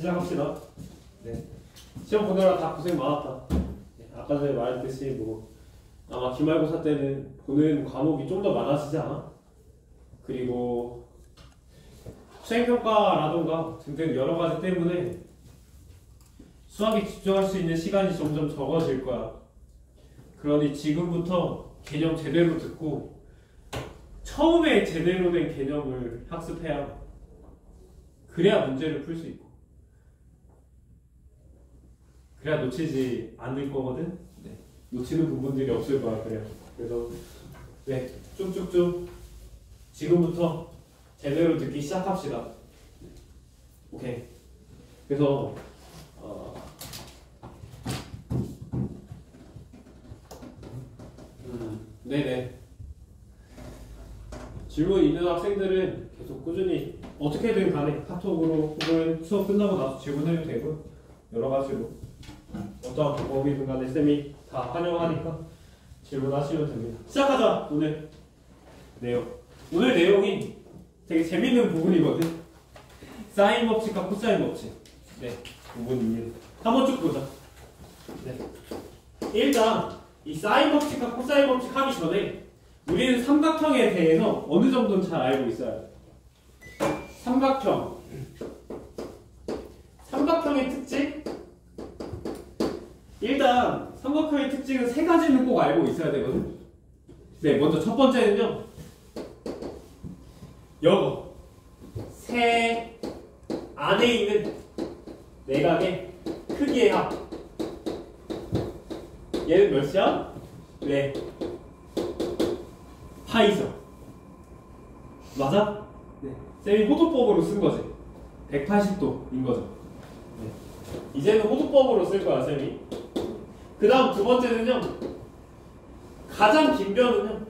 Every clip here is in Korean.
시작합시다. 네. 시험 보느라 다 고생 많았다. 네. 아까 전에 말했듯이 뭐 아마 기말고사 때는 보는 과목이 좀 더 많아지지 않아? 그리고 수행평가라던가 등등 여러 가지 때문에 수학에 집중할 수 있는 시간이 점점 적어질 거야. 그러니 지금부터 개념 제대로 듣고 처음에 제대로 된 개념을 학습해야 그래야 문제를 풀 수 있고 그래야 놓치지 않을 거거든. 네. 놓치는 부분들이 없을 거야. 그래서 네, 쭉쭉쭉 지금부터 제대로 듣기 시작합시다. 오케이. 그래서 네네. 질문 있는 학생들은 계속 꾸준히 어떻게든 간에 카톡으로 혹은 수업 끝나고 나서 질문해도 되고 여러 가지로 어떠한 방법이든 간에 쌤이 다 환영하니까 질문하시면 됩니다. 시작하자. 오늘 내용. 오늘 내용이 되게 재밌는 부분이거든. 사인 법칙과 코사인 법칙. 네, 부분입니다. 한번 쭉 보자. 네. 일단 이 사인 법칙과 코사인 법칙 하기 전에 우리는 삼각형에 대해서 어느 정도는 잘 알고 있어야 돼. 삼각형의 특징? 일단 삼각형의 특징은 세 가지는 꼭 알고 있어야 되거든. 네, 먼저 첫 번째는요. 요거 세 안에 있는 내각의 크기의 합. 얘는 몇이야? 네, 파이죠. 맞아? 네. 쌤이 호두법으로 쓴 거지. 180도인 거죠. 네. 이제는 호두법으로 쓸 거야, 쌤이. 그 다음 두 번째는요. 가장 긴 변은요.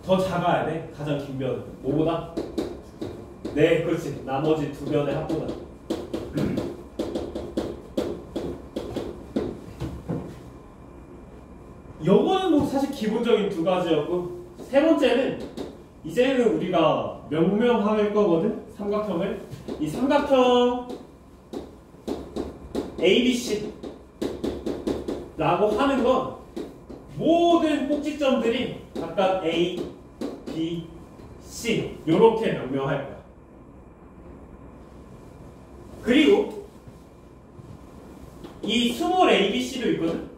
더 작아야 돼. 가장 긴 변은. 뭐보다? 네, 그렇지. 나머지 두 변의 합보다. 요거는 뭐 사실 기본적인 두 가지였고, 세 번째는 이제는 우리가 명명할 거거든. 삼각형을. 이 삼각형 ABC 라고 하는 건 모든 꼭지점들이 각각 A, B, C 요렇게 명명할 거야. 그리고 이 스몰 ABC도 있거든.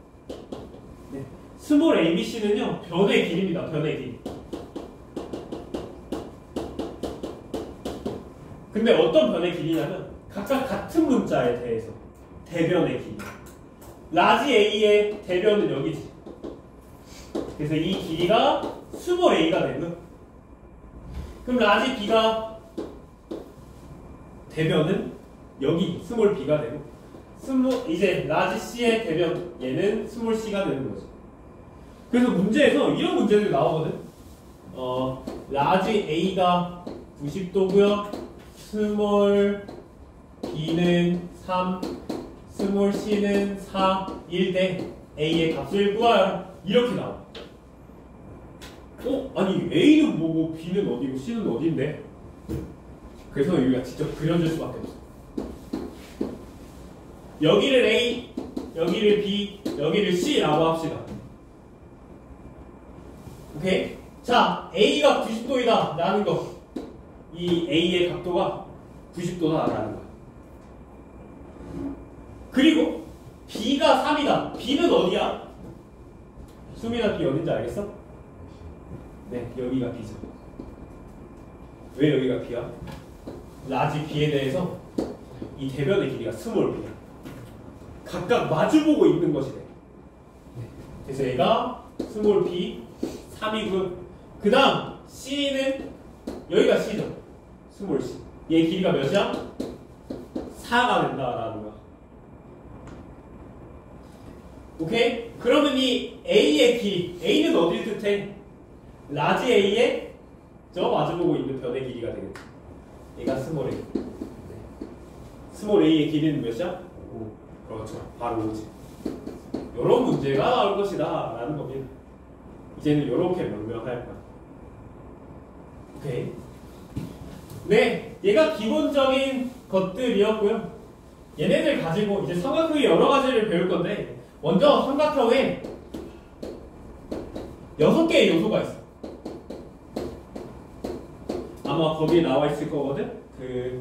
네. 스몰 ABC는요 변의 길이입니다. 변의 길이. 근데 어떤 변의 길이냐면 각각 같은 문자에 대해서 대변의 길이. 라지 A의 대변은 여기지. 그래서 이 길이가 스몰 A가 되는. 그럼 라지 B가 대변은 여기 스몰 B가 되고, 이제 라지 C의 대변 얘는 스몰 C가 되는 거지. 그래서 문제에서 이런 문제들이 나오거든. 라지 A가 90도고요. 스몰 B는 3, 스몰 C는 4, 1대 A의 값을 구하라. 이렇게 나와. 아니 A는 뭐고 B는 어디고 C는 어디인데? 그래서 우리가 직접 그려줄 수밖에 없어. 여기를 A, 여기를 B, 여기를 C라고 합시다. 오케이? 자, A가 90도이다 라는 거. 이 A의 각도가 90도다 라는 거야. 그리고 B가 3이다. B는 어디야? 수민아, B 어딘지 알겠어? 네, 여기가 B죠. 왜 여기가 B야? 라지 B에 대해서 이 대변의 길이가 스몰 B야. 각각 마주보고 있는 것이 돼. 네. 그래서 얘가 스몰 B 3이고요. 그 다음 C는 여기가 C죠. 스몰 C. 얘 길이가 몇이야? 4가 된다라는 거야. 오케이? 그러면 이 A의 길이, A는 어딜 뜻해? 라지 A의 저 마주보고 있는 변의 길이가 되겠지. 얘가 스몰 A. 네. 스몰 A의 길이는 몇이야? 5. 그렇죠. 바로 5지. 요런 문제가 나올 것이다 라는 겁니다. 이제는 요렇게 명명할 거야. 오케이. 네, 얘가 기본적인 것들이었고요. 얘네들 가지고 이제 삼각형의 여러 가지를 배울 건데, 먼저 삼각형에 6개의 요소가 있어. 아마 거기에 나와 있을 거거든? 그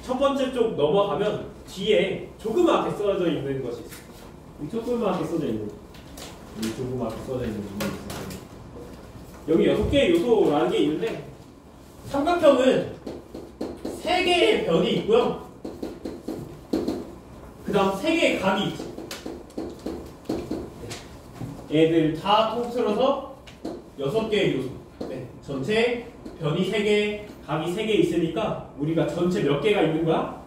첫 번째 쪽 넘어가면 뒤에 조그맣게 써져 있는 것이 있어. 이 조그맣게 써져 있는 거. 이 조그맣게 써져 있는 부분이 있어. 여기 6개의 요소라는 게 있는데, 삼각형은 3개의 변이 있고요. 그 다음 3개의 각이 있지. 얘들 다 통틀어서 6개의 요소. 네, 전체 변이 3개, 각이 3개 있으니까 우리가 전체 몇 개가 있는 거야?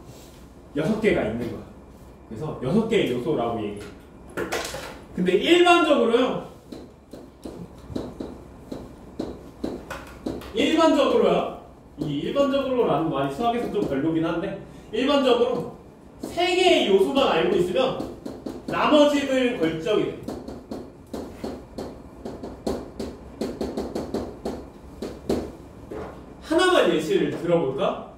6개가 있는 거야. 그래서 6개의 요소라고 얘기해. 근데 일반적으로요. 이 일반적으로라는 말이 수학에서 좀 별로긴 한데, 일반적으로 3개의 요소만 알고 있으면 나머지는 결정이 돼. 하나만 예시를 들어볼까?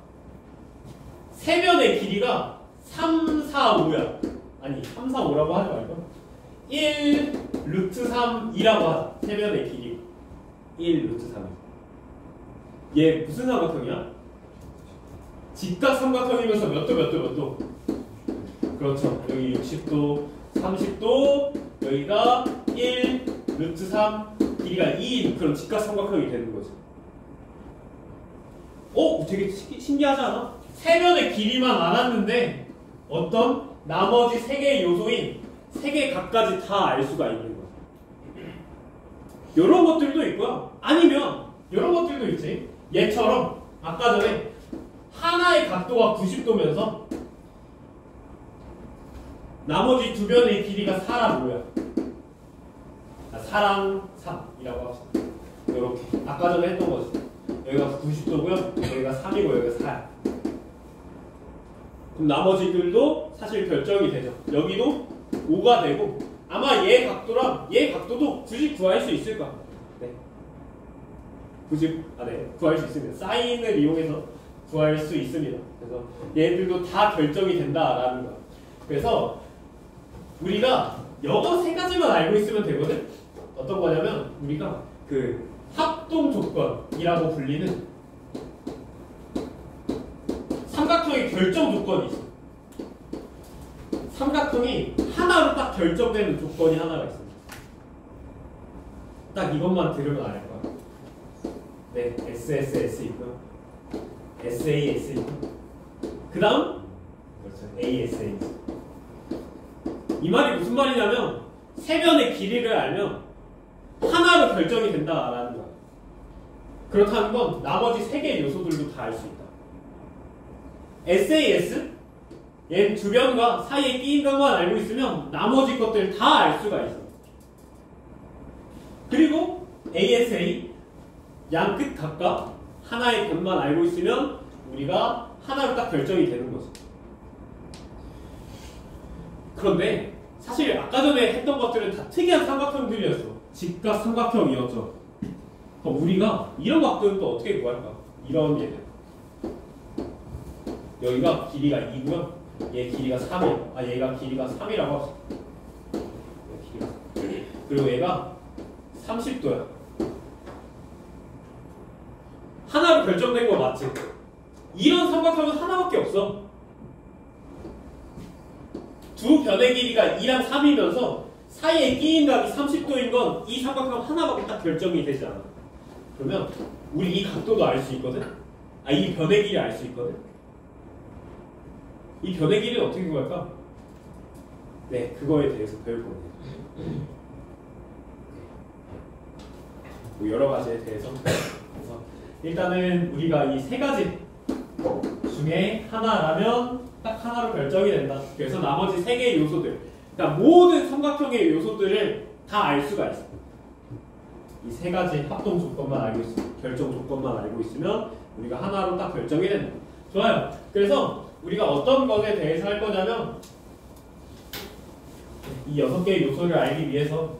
세변의 길이가 3, 4, 5야. 아니 3, 4, 5라고 하지 말고 1, 루트 3이라고 하자. 세변의 길이 1, 루트 3. 얘 무슨 삼각형이야? 직각 삼각형이면서 몇 도 몇 도 몇 도? 그렇죠. 여기 60도, 30도, 여기가 1, 루트 3, 길이가 2인 그런 직각 삼각형이 되는 거죠. 되게 신기하지 않아? 세변의 길이만 알았는데 어떤 나머지 3개의 요소인 3개 각까지 다 알 수가 있는 거야. 이런 것들도 있고요. 아니면 이런 것들도 있지. 얘처럼 아까 전에 하나의 각도가 90도면서 나머지 두 변의 길이가 4랑 5야. 4랑 3이라고 합시다. 이렇게 아까 전에 했던 거지. 여기가 90도고요. 여기가 3이고 여기가 4야. 그럼 나머지들도 사실 결정이 되죠. 여기도 5가 되고 아마 얘 각도랑 얘 각도도 굳이 구할 수 있을 거야. 네. 구할 수 있습니다. 사인을 이용해서 구할 수 있습니다. 그래서 얘들도 다 결정이 된다라는 거야. 그래서 우리가 영어 3가지만 알고 있으면 되거든. 어떤 거냐면 우리가 그 합동 조건이라고 불리는 삼각형의 결정 조건이 있어. 삼각형이 하나로 딱 결정되는 조건이 하나가 있습니다. 딱 이것만 들으면 알 거야. 네, SSS 있고요. SAS 있고. 그 다음 그렇죠. ASA. 이 말이 무슨 말이냐면 세변의 길이를 알면 하나로 결정이 된다라는 거야. 그렇다는 건 나머지 3개의 요소들도 다 알 수 있다. SAS 얘 주변과 사이에 끼인 것만 알고 있으면 나머지 것들 다 알 수가 있어. 그리고 ASA 양 끝 각각 하나의 변만 알고 있으면 우리가 하나로 딱 결정이 되는 거지. 그런데 사실 아까 전에 했던 것들은 다 특이한 삼각형들이었어. 직각 삼각형이었죠. 그럼 우리가 이런 각도는 또 어떻게 구할까? 이런 얘들. 여기가 길이가 2고요. 얘 길이가 3이에요. 얘가 길이가 3이라고 합시다. 그리고 얘가 30도야. 하나로 결정된 거 맞지? 이런 삼각형은 하나밖에 없어. 두 변의 길이가 2랑 3이면서 사이에 끼인 각이 30도인 건 이 삼각형 하나밖에 딱 결정이 되지 않아. 그러면 우리 이 각도도 알 수 있거든? 이 변의 길이 알 수 있거든? 이 변의 길이는 어떻게 구할까? 네, 그거에 대해서 배울 겁니다. 뭐 여러 가지에 대해서. 그래서 일단은 우리가 이 3가지 중에 하나라면 딱 하나로 결정이 된다. 그래서 나머지 3개의 요소들, 그러니까 모든 삼각형의 요소들을 다 알 수가 있어. 이 3가지 합동 조건만 알고 있으면, 결정 조건만 알고 있으면 우리가 하나로 딱 결정이 된다. 좋아요. 그래서 우리가 어떤 것에 대해서 할 거냐면 이 6개의 요소를 알기 위해서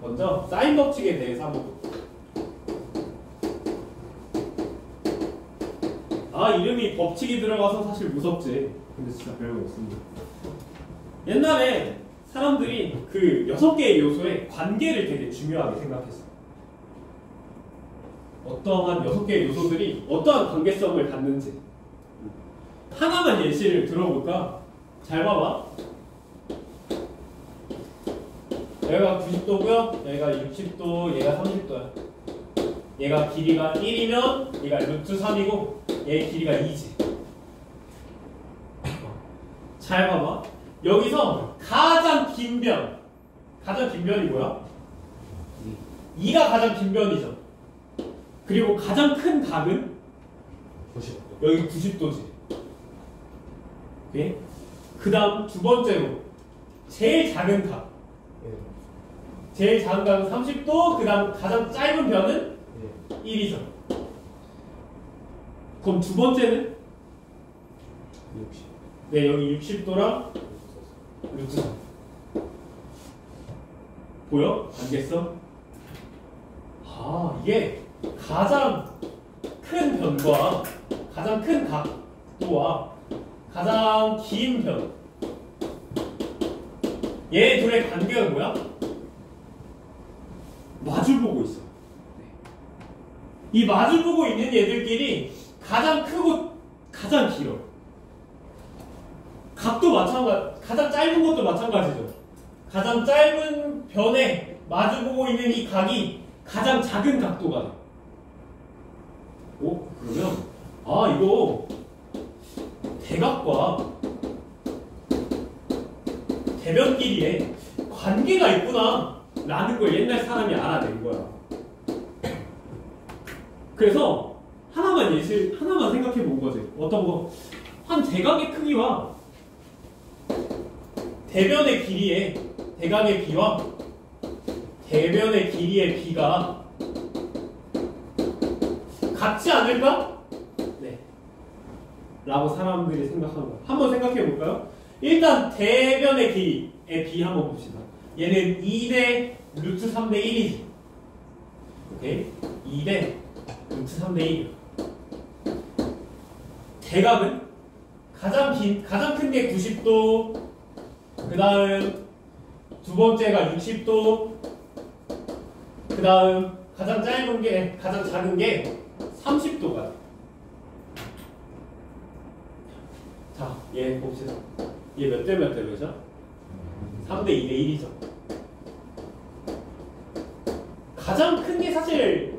먼저 사인 법칙에 대해서 한번 볼게요. 다 이름이 법칙이 들어가서 사실 무섭지. 근데 진짜 별거 없습니다. 옛날에 사람들이 그 6개의 요소의 관계를 되게 중요하게 생각했어요. 어떠한 6개의 요소들이 어떠한 관계성을 갖는지 하나만 예시를 들어볼까? 잘 봐봐. 여기가 90도고요. 여기가 60도, 얘가 30도야. 얘가 길이가 1이면 얘가 루트 3이고 얘 길이가 2지. 잘 봐봐. 여기서 가장 긴 변. 가장 긴 변이 뭐야? 2가 가장 긴 변이죠. 그리고 가장 큰 각은 90도. 여기 90도지. 오케이? 그 다음 두 번째로 제일 작은 각. 제일 작은 각은 30도. 그 다음 가장 짧은 변은 1이죠. 그럼 두 번째는? 60. 네, 여기 60도랑 루트 3. 보여? 알겠어? 아, 이게 가장 큰 변과 가장 큰 각도와 가장 긴 변. 얘 둘의 관계가 뭐야? 마주보고 있어. 이 마주보고 있는 얘들끼리 가장 크고 가장 길어. 각도 마찬가지, 가장 짧은 것도 마찬가지죠. 가장 짧은 변에 마주보고 있는 이 각이 가장 작은 각도가 돼. 오? 그러면 아 이거 대각과 대변끼리에 관계가 있구나 라는 걸 옛날 사람이 알아낸 거야. 그래서 하나만 생각해 본 거지. 어떤 거? 한 대각의 크기와 대변의 길이의 대각의 비와 대변의 길이의 비가 같지 않을까? 네. 라고 사람들이 생각하는 거야. 한번 생각해 볼까요? 일단 대변의 길이의 비 한번 봅시다. 얘는 2대 루트 3대 1이지. 오케이? 2대 루트 3대 1. 대각은 가장 큰 게 90도, 그 다음 두 번째가 60도, 그 다음 가장 작은 게 30도가 돼. 자, 얘 봅시다. 얘 몇 대 몇 대 몇이야? 3대 2대 1이죠. 가장 큰 게 사실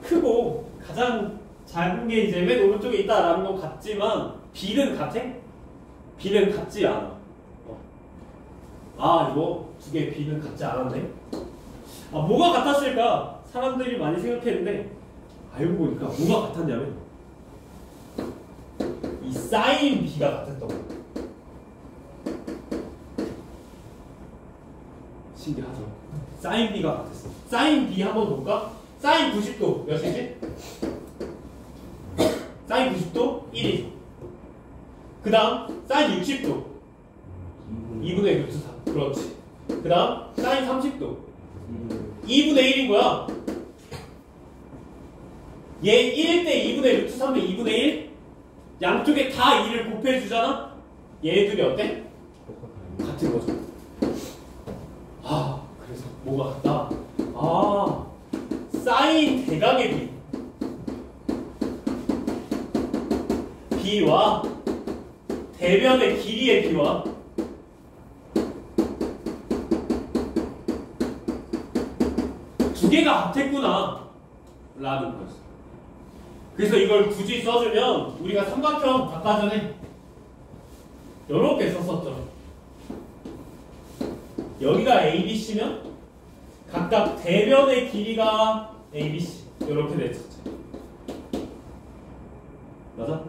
크고 가장 작은 게 이제 맨 오른쪽에 있다라는 건 같지만 B는 같아? B는 같지 않아. 아 이거 두 개 B는 같지 않았네. 아 뭐가 같았을까? 사람들이 많이 생각했는데 알고 보니까 뭐가 같았냐면 이 사인 B가 같았던 거야. 신기하죠? 사인 B가 같았어. 사인 B 한번 볼까? 사인 90도 몇이지? 사인 90도 1이죠. 그 다음 사인 60도 2분의 루트 4. 그렇지. 그 다음 사인 30도 2분의 1인 거야. 얘 1일 때 2분의 루트 3의 2분의 1? 양쪽에 다 2를 곱해주잖아? 얘들이 어때? 같은 거죠. 아 그래서 뭐가 같다? 아 사인 대각의 비 B와 대변의 길이의 B와 두 개가 같았구나 라는 거였어. 그래서 이걸 굳이 써주면 우리가 삼각형 아까 전에 이렇게 썼었죠. 여기가 ABC면 각각 대변의 길이가 ABC 이렇게 됐었죠. 맞아?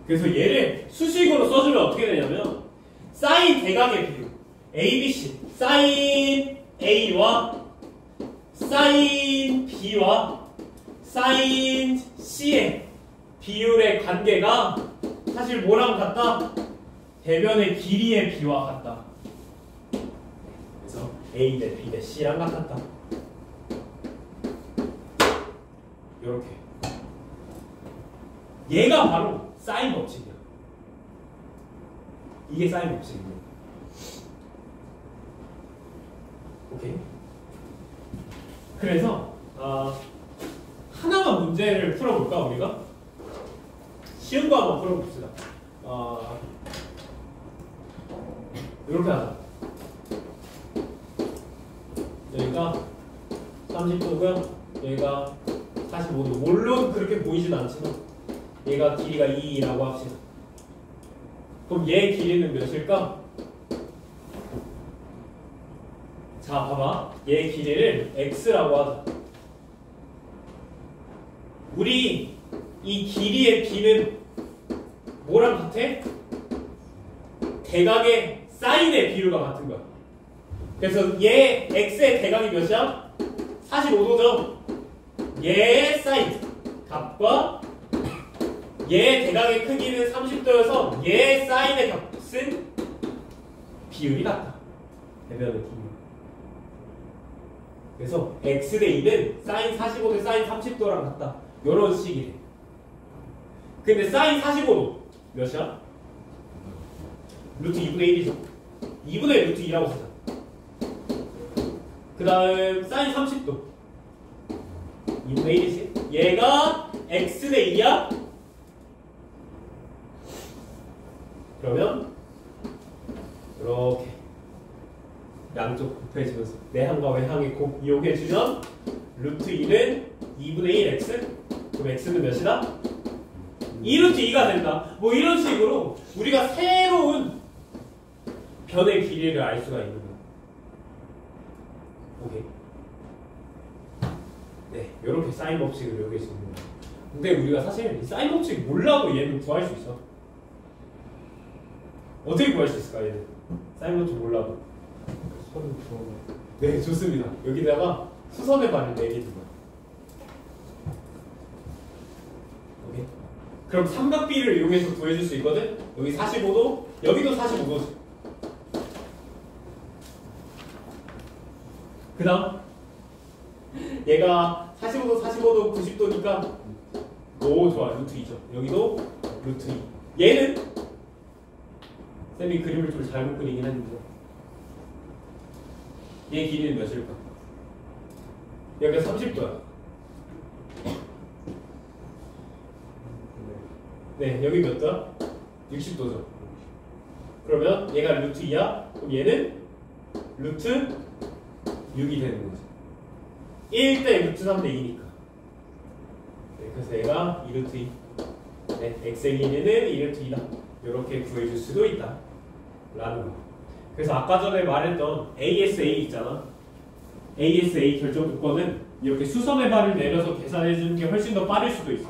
그래서 얘를 수식으로 써주면 어떻게 되냐면 사인 대각의 비율 ABC 사인 A와 사인 B와 사인 C의 비율의 관계가 사실 뭐랑 같다? 대변의 길이의 B와 같다. 그래서 A 대 B 대 C랑 같았다. 이렇게 얘가 바로 사인 법칙이야. 이게 사인 법칙이에요. 오케이. 그래서 하나만 문제를 풀어볼까 우리가? 쉬운 거 한번 풀어봅시다. 이렇게 하자. 여기가 30도고요. 여기가 45도. 물론 그렇게 보이진 않지만 얘가 길이가 2라고 합시다. 그럼 얘 길이는 몇일까? 자, 봐봐. 얘 길이를 x라고 하자. 우리 이 길이의 b는 뭐랑 같아? 대각의 사인의 비율과 같은 거야. 그래서 얘 x의 대각이 몇이야? 45도죠. 얘 사인 값과 얘 대각의 크기는 30도여서 얘 사인의 값은 비율이 같다. 대변의 비율. 그래서 x 대 2는 사인 45 대 사인 30도랑 같다. 요런 식이래. 근데 사인 45도 몇이야? 루트 2분의 1이죠. 2분의 루트 2라고 쓰자. 그 다음 사인 30도 2분의 1이지. 얘가 x 대 2야? 그러면 이렇게 양쪽 곱해지면서 내항과 외항의 곱 이용해주면 루트 2는 2분의 1 x. 그럼 x는 몇이다? 2루트 2가 된다. 뭐 이런 식으로 우리가 새로운 변의 길이를 알 수가 있는 거야. 오케이. 네, 이렇게 사인 법칙을 외우게 되는 거야. 근데 우리가 사실 이 사인 법칙 몰라도 얘는 구할 수 있어. 어떻게 구할 수 있을까 얘는? 사인 법칙 몰라도. 선을 그어봐. 네, 좋습니다. 여기다가 수선의 반을 내리는 거야. 오케이. 그럼 삼각비를 이용해서 구해줄 수 있거든? 여기 45도, 여기도 45도지. 그 다음 얘가 45도, 45도, 90도니까 오 좋아, 루트 2죠. 여기도 루트 2. 얘는 쌤이 그림을 좀 잘못 그리긴 했는데 얘 길이는 몇일까? 여기가 30도야. 네, 여기 몇 도야? 60도죠. 그러면 얘가 루트 2야? 그럼 얘는 루트 6이 되는 거죠. 1대 루트 3대 2니까. 네, 그래서 얘가 2루트 2. 네, x의 길이는 2루트 2다. 이렇게 구해줄 수도 있다. 라는 거. 그래서 아까 전에 말했던 ASA 있잖아. ASA 결정 조건은 이렇게 수선의 발을 내려서 계산해주는 게 훨씬 더 빠를 수도 있어.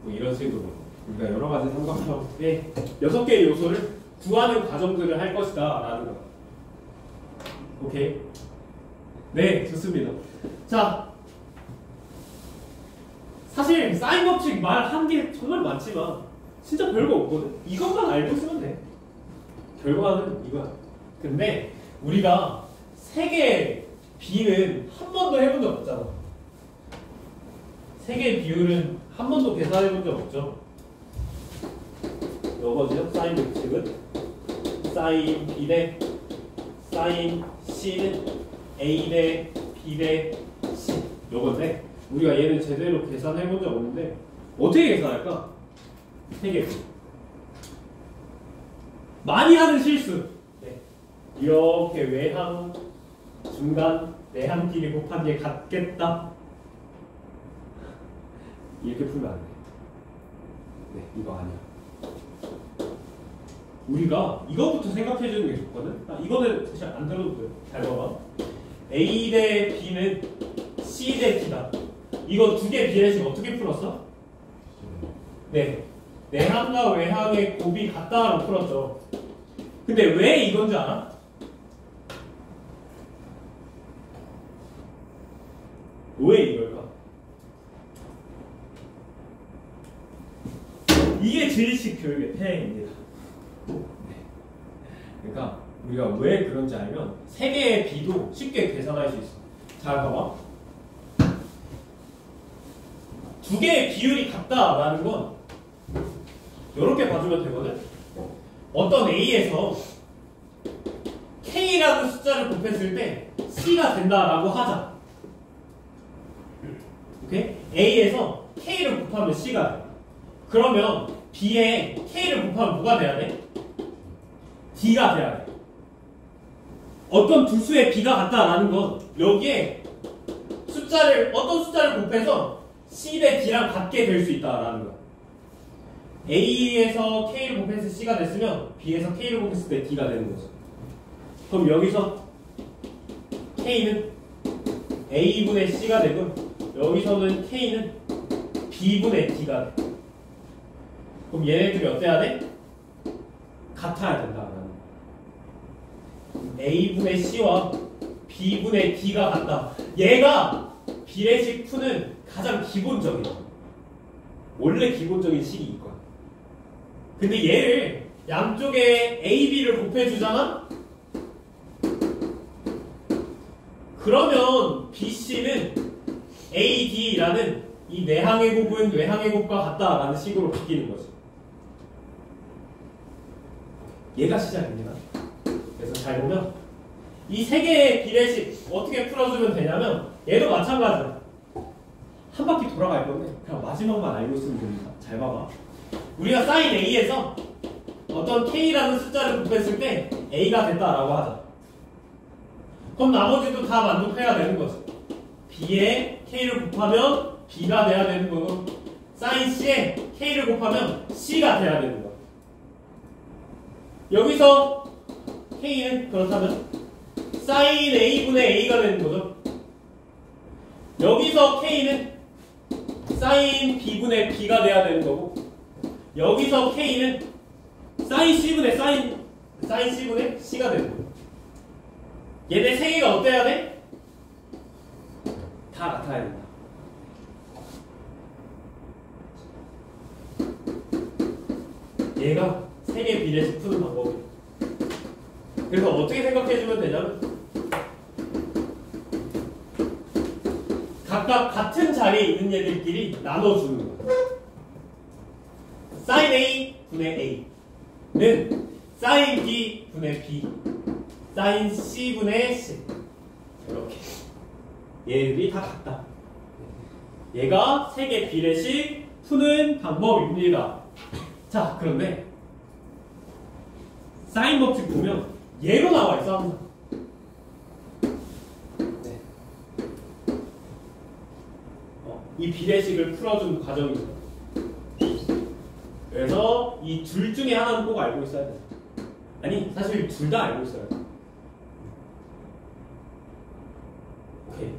뭐 이런 식으로 우리가 여러 가지 삼각형의 6개의 요소를 구하는 과정들을 할 것이다 라는 거. 오케이. 네, 좋습니다. 자, 사실 사인 법칙 말한 게 정말 많지만 진짜 별거 없거든. 이것만 알고 있으면 돼. 결과는 이거야. 근데 우리가 세개의 비는 한 번도 해본 적 없잖아. 세개의 비율은 한 번도 계산해본 적 없죠. 이거죠. 사인 법칙은 사인 B 대 사인 C는 A 대 B 대 C 요건데 우리가 얘는 제대로 계산해본 적 없는데 어떻게 계산할까? 3개 많이 하는 실수. 네. 이렇게 외항 중간 내항끼리 곱한 게 같겠다. 이렇게 풀면 안 돼. 네, 이거 아니야. 우리가 이거부터 생각해주는 게 좋거든. 이거는 사실 안 들어도 돼요. 잘 봐봐. A 대 B는 C 대 D다. 이거 두 개 비례식 어떻게 풀었어? 네, 내항과 외항의 곱이 같다로 풀었죠. 근데 왜 이건 줄 알아? 왜 이걸까? 이게 주의식 교육의 폐해입니다. 그러니까 우리가 왜 그런지 알면 세 개의 비도 쉽게 계산할 수 있어. 잘 봐봐. 두 개의 비율이 같다라는 건 이렇게 봐주면 되거든. 어떤 A에서 K라는 숫자를 곱했을 때 C가 된다라고 하자. 오케이? A에서 K를 곱하면 C가 돼. 그러면 B에 K를 곱하면 뭐가 돼야 돼? D가 돼야 돼. 어떤 두 수의 B가 같다라는 건 여기에 어떤 숫자를 곱해서 C 대 D랑 같게 될 수 있다라는 거야. A에서 K를 곱했을 때 C가 됐으면 B에서 K를 곱했을 때 D가 되는 거죠. 그럼 여기서 K는 A분의 C가 되고 여기서는 K는 B분의 D가 돼. 그럼 얘네들이 어때야 돼? 같아야 된다라는 거야. A분의 C와 B분의 D가 같다. 얘가 비례식 푸는 가장 기본적인, 원래 기본적인 식이 있거든. 근데 얘를 양쪽에 A, B를 곱해주잖아? 그러면 BC는 AD라는 이 내항의 곱은 외항의 곱과 같다라는 식으로 바뀌는 거지. 얘가 시작입니다. 그래서 잘 보면 이 세 개의 비례식 어떻게 풀어주면 되냐면 얘도 마찬가지야. 한 바퀴 돌아갈 건데 그냥 마지막만 알고 있으면 됩니다. 잘 봐봐. 우리가 사인 A에서 어떤 K라는 숫자를 곱했을 때 A가 됐다라고 하자. 그럼 나머지도 다 만족해야 되는 거지. B에 K를 곱하면 B가 돼야 되는 거고 사인 C에 K를 곱하면 C가 돼야 되는 거야. 여기서 K는 그렇다면 사인 A분의 A가 되는 거죠. 여기서 K는 사인 B분의 B가 돼야 되는 거고 여기서 K는 사인 C분의 사인 C분의 C가 되는 거고 얘네 세 개가 어때야 돼? 다 같아야 된다. 얘가 세 개 비례식 푸는 방법이야. 그래서 어떻게 생각해주면 되냐면 각각 같은 자리에 있는 얘들끼리 나눠주는 거야. 사인 A 분의 A는 사인 B 분의 B, 사인 C 분의 C. 이렇게 얘들이 다 같다. 얘가 세 개 비례식 푸는 방법입니다. 자, 그런데 사인 법칙 보면 얘로 나와 있어 항상. 네. 이 비례식을 풀어주는 과정이죠. 그래서 이 둘 중에 하나는 꼭 알고 있어야 돼. 아니, 사실 둘 다 알고 있어야 돼. 오케이.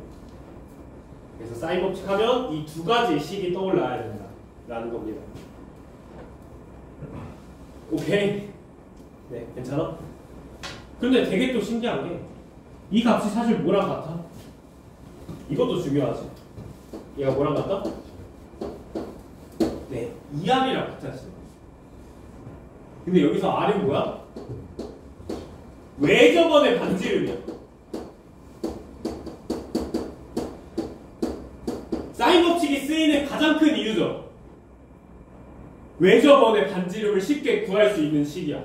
그래서 사인 법칙 하면 이 두 가지 식이 떠올라야 된다 라는 겁니다. 오케이. 네, 괜찮아? 근데 되게 또 신기한 게 이 값이 사실 뭐랑 같아? 이것도 중요하지. 얘가 뭐랑 같다? 네, 2R이랑 같았어. 근데 여기서 R은 뭐야? 외접원의 반지름이야. 사인 법칙이 쓰이는 가장 큰 이유죠. 외접원의 반지름을 쉽게 구할 수 있는 식이야.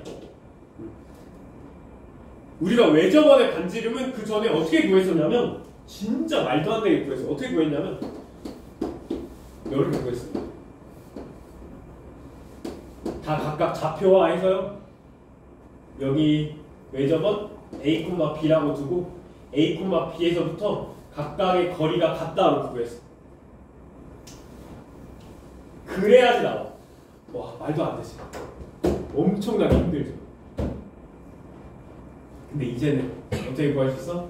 우리가 외접원의 반지름은 그 전에 어떻게 구했었냐면 진짜 말도 안 되게 구했어. 어떻게 구했냐면 이렇게 구했어. 다 각각 좌표화해서요. 여기 외접원 A, B라고 두고 A, B에서부터 각각의 거리가 같다고 구했어. 그래야지 나와. 와, 말도 안 되지. 엄청나게 힘들죠. 근데 이제는 어떻게 구할 수 있어?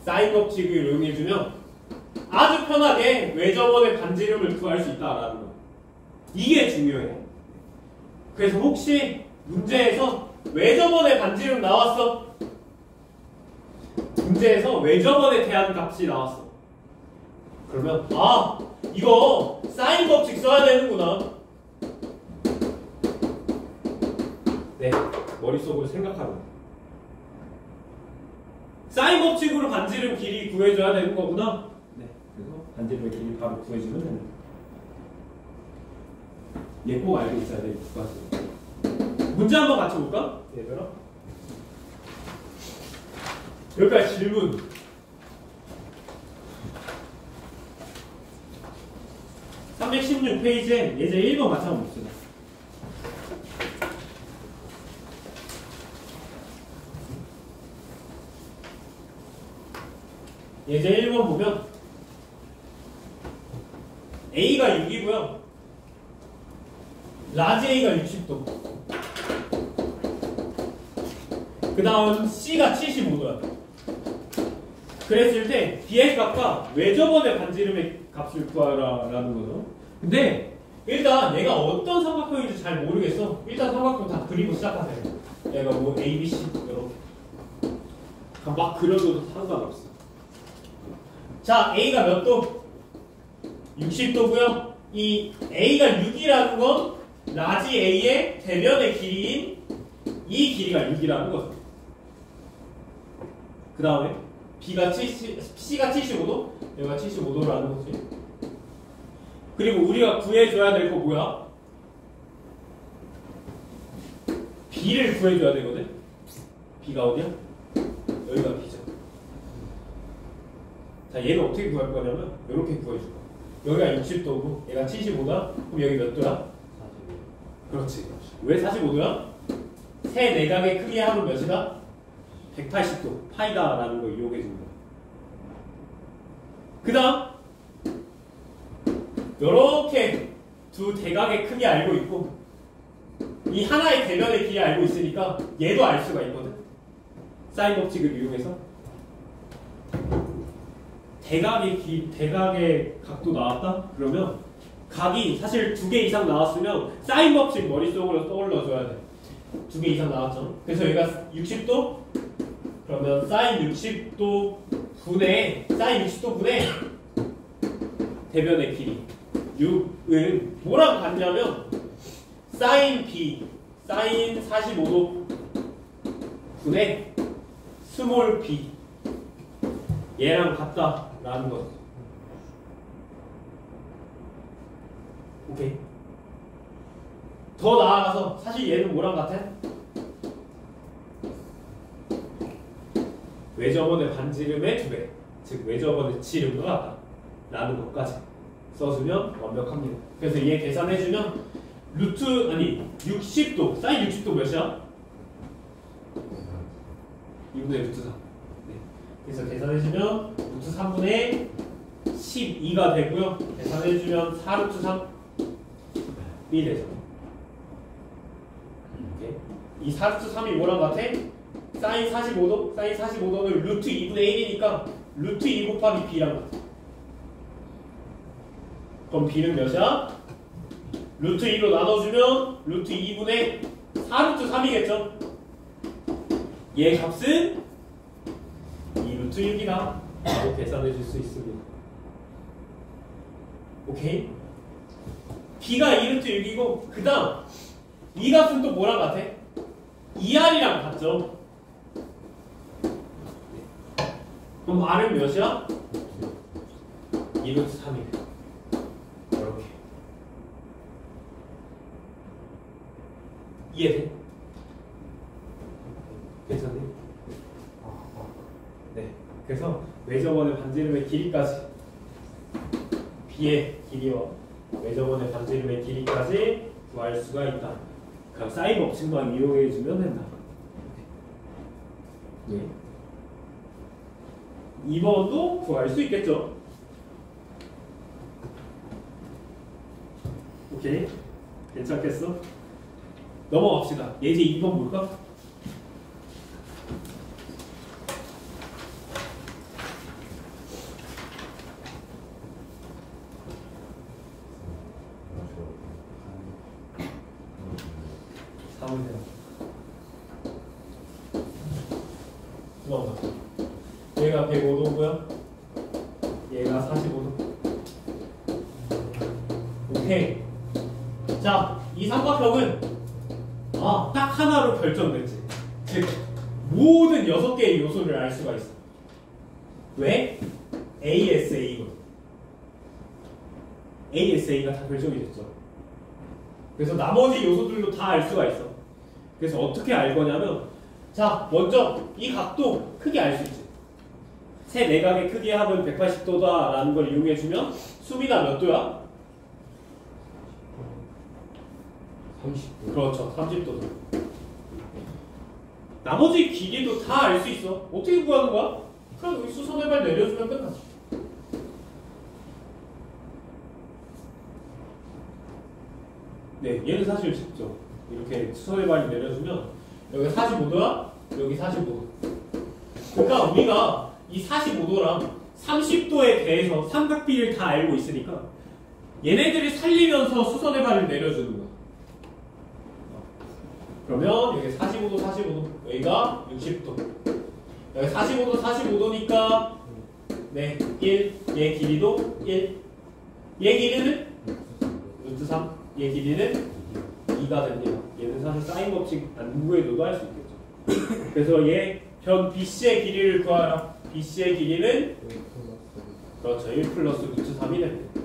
사인 법칙을 이용해주면 아주 편하게 외접원의 반지름을 구할 수 있다라는 거. 이게 중요해. 그래서 혹시 문제에서 외접원의 반지름 나왔어? 문제에서 외접원에 대한 값이 나왔어. 그러면 아, 이거 사인 법칙 써야 되는구나. 네, 머릿속으로 생각하고 사인 법칙으로 반지름 길이 구해줘야 되는 거구나. 네, 그래서 반지름의 길이 바로 구해주면 됩니다. 얘 꼭 알고 있어야 돼. 문제 한번 같이 볼까? 얘들아. 여기까지 질문. 316페이지에 예제 1번 같이 한번 봅시다. 예제 1번 보면 A가 6이고요. 라지 A가 60도. 그 다음 C가 75도야. 그랬을 때 B의 값과 외접원의 반지름의 값을 구하라라는 거죠. 근데 일단 얘가 어떤 삼각형인지 잘 모르겠어. 일단 삼각형 다 그리고 시작하세요. 얘가 뭐 A, B, C 이렇게 막 그려도 상관없어. 자, A가 몇 도? 60도고요. 이 A가 6이라는 건 라지 A의 대변의 길이인 이 길이가 6이라는 거죠. 그 다음에 C가 75도, 얘가 75도라는 거지. 그리고 우리가 구해줘야 될 거 뭐야? B를 구해줘야 되거든. B가 어디야? 여기가 B죠. 자, 얘를 어떻게 구할 거냐면 이렇게 구해줄 거야. 여기가 60도고 얘가 75다? 그럼 여기 몇 도야? 45. 그렇지. 왜 45도야? 세 내각의 크기 합은 몇이다? 180도. 파이다라는 거 이용해 준 거야. 그 다음 요렇게 두 대각의 크기 알고 있고 이 하나의 대변의 길이 알고 있으니까 얘도 알 수가 있거든. 사인 법칙을 이용해서 대각의 각도 나왔다? 그러면 각이 사실 2개 이상 나왔으면 사인 법칙 머릿속으로 떠올려줘야 돼. 2개 이상 나왔죠. 그래서 얘가 60도? 그러면 사인 60도 분의 대변의 길이 6은 뭐랑 같냐면 사인 B, 사인 45도 분의 스몰 b 얘랑 같다라는 것. 오케이. 더 나아가서 사실 얘는 뭐랑 같아? 외접원의 반지름의 2배, 즉 외접원의 지름과 같다 라는 것까지 써주면 완벽합니다. 그래서 얘 계산해주면 60도, 사인 60도 몇이야? 2분의 루트 3. 네. 그래서 계산해주면 루트 3분의 12가 되고요. 계산해주면 4루트 3이 되죠. 오케이. 이 4루트 3이 뭐랑 같아? 사인 45도? 사인 45도는 루트 2분의 1이니까 루트 2 곱하기 b랑 같아. 그럼 b는 몇이야? 루트 2로 나눠주면 루트 2분의 4루트 3이겠죠? 얘 값은 2루트 6이다 라고 계산해 줄 수 있습니다. 오케이? b가 2루트 6이고 그 다음 이 값은 또 뭐랑 같아? 2r이랑 같죠? 그럼 r은 몇이야? 2루트 3이래. 이렇게 이해돼? 괜찮니? 네. 그래서 외접원의 반지름의 길이까지 b의 길이와 외접원의 반지름의 길이까지 구할 수가 있다. 그럼 사인 법칙만 이용해주면 된다. 네. 2번도 구할 수 있겠죠? 오케이. 괜찮겠어? 넘어갑시다. 예제 2번 볼까? 넘어가. 얘가 105도고요. 얘가 45도. 오케이. 자, 이 삼각형은 딱 하나로 결정됐지. 즉 모든 6개의 요소를 알 수가 있어. 왜? ASA거든. ASA가 다 결정이 됐죠. 그래서 나머지 요소들도 다 알 수가 있어. 그래서 어떻게 알 거냐면, 자, 먼저 이 각도 크게 알 수 있지. 세 내각의 크기의 합은 180도다 라는 걸 이용해주면 수비나 몇 도야? 30도. 그렇죠. 30도다. 나머지 길이도 다 알 수 있어. 어떻게 구하는 거야? 그럼 여기 수선의 발 내려주면 끝나지. 네, 얘는 사실 쉽죠. 이렇게 수선의 발이 내려주면 여기 45도야? 여기 45도. 그러니까 우리가 이 45도랑 30도에 대해서 삼각비를 다 알고 있으니까 얘네들이 살리면서 수선의 발을 내려주는 거야. 그러면 여기 45도, 45도, 여기가 60도. 여기 45도, 45도니까 네, 1. 얘 길이도 1. 얘 길이는 루트 3. 얘 길이는 2가 됩니다. 얘는 사실 사인 법칙 안 구해도 할 수 있겠죠. 그래서 얘 변 BC의 길이를 구하라. BC의 길이는 그렇죠. 1 플러스 루트 3이 됩니다.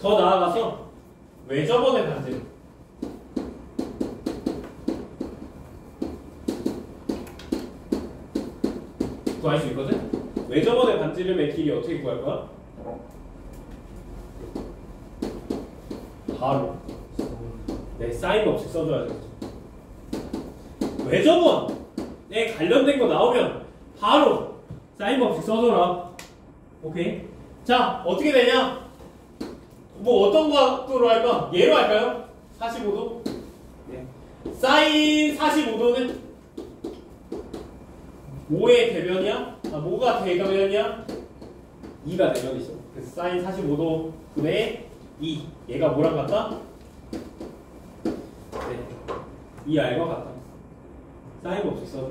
더 나아가서 외접원의 반지름 구할 수 있거든? 외접원의 반지름의 길이 어떻게 구할 거야? 바로 네, 사인 법칙 써줘야죠. 외접원에 관련된 거 나오면 바로 사인 법칙 써줘라. 오케이? 자, 어떻게 되냐? 뭐 어떤 각도로 할까? 얘로 할까요? 45도? 네. 사인 45도는 5의 대변이야? 아, 뭐가 대변이야? 2가 대변이죠. 그래서 사인 45도 분의 2. 얘가 뭐랑 같다? 네. 2R과 같다. 사인 법칙 써줘.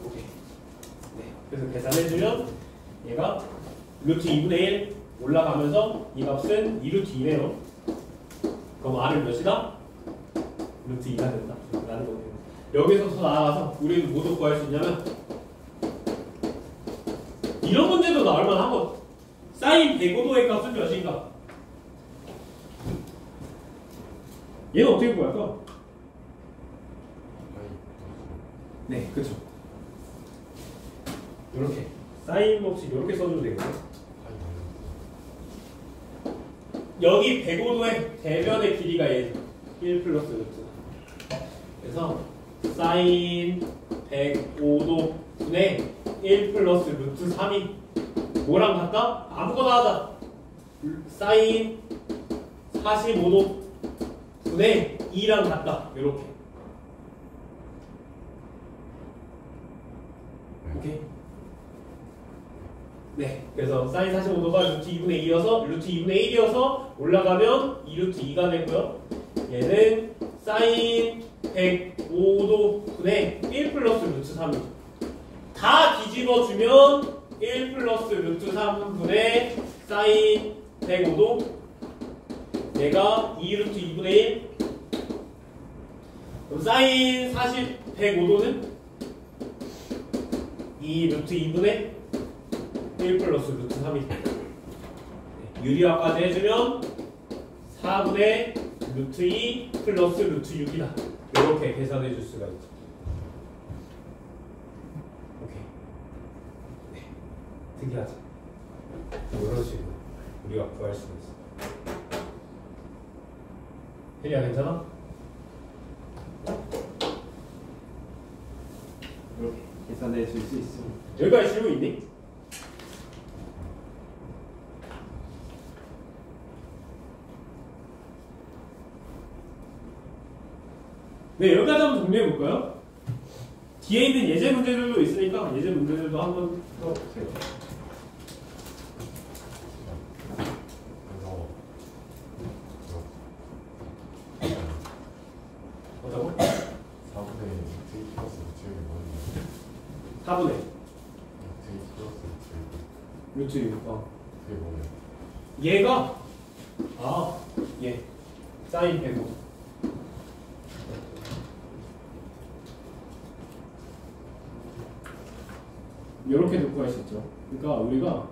오케이. 네. 그래서 계산해주면 얘가 루트 2분의 1 올라가면서 이 값은 2루트 2네요. 그럼 R은 몇이다? 루트 2가 된다. 라는 거예요. 여기서 더 나아가서 우리는 뭐도 구할 수 있냐면 이런 문제도 나올 만하고 사인 105도의 값은 몇인가? 얘는 어떻게 구할까? 네, 그쵸. 이렇게 사인 법칙 이렇게 써주면 되거든요. 여기 105도의 대변의 길이가 얘 1 플러스 루트. 그래서 사인 105도 분의 1 플러스 루트 3이 뭐랑 같다? 아무거나 하자. 사인 45도 분의 2랑 같다. 이렇게. 오케이? 네. 그래서 사인 45도가 루트 2분의 2여서 루트 2분의 1이어서 올라가면 2루트 2가 되고요. 얘는 사인 105도 분의 1 플러스 루트 3이죠. 다 뒤집어주면 1 플러스 루트 3분의 사인 105도 얘가 2루트 2분의 1 그럼 사인 105도는 2루트 2분의 1 플러스 루트 3이 유리화까지 해주면 4분의 루트 2 플러스 루트 6이다. 이렇게 계산해 줄 수가 있죠. 오케이. 네. 특이하죠. 이런 식으로 우리가 구할 수 있어. 혜리야 괜찮아? 이렇게 계산해 줄 수 있습니다. 여기까지 질문 있니? 네, 여기까지 한번 정리해볼까요? 뒤에 있는 예제 문제들도 있으니까 예제 문제들도 한번 풀어보세요. 뭐라고? 4분의 T 플러스 루트 6이 뭐예요? 4분의 T 플러스 루트 6. 그게 뭐예요? 얘가 얘 사인 105. 이렇게도 구할 수 있죠. 그러니까 우리가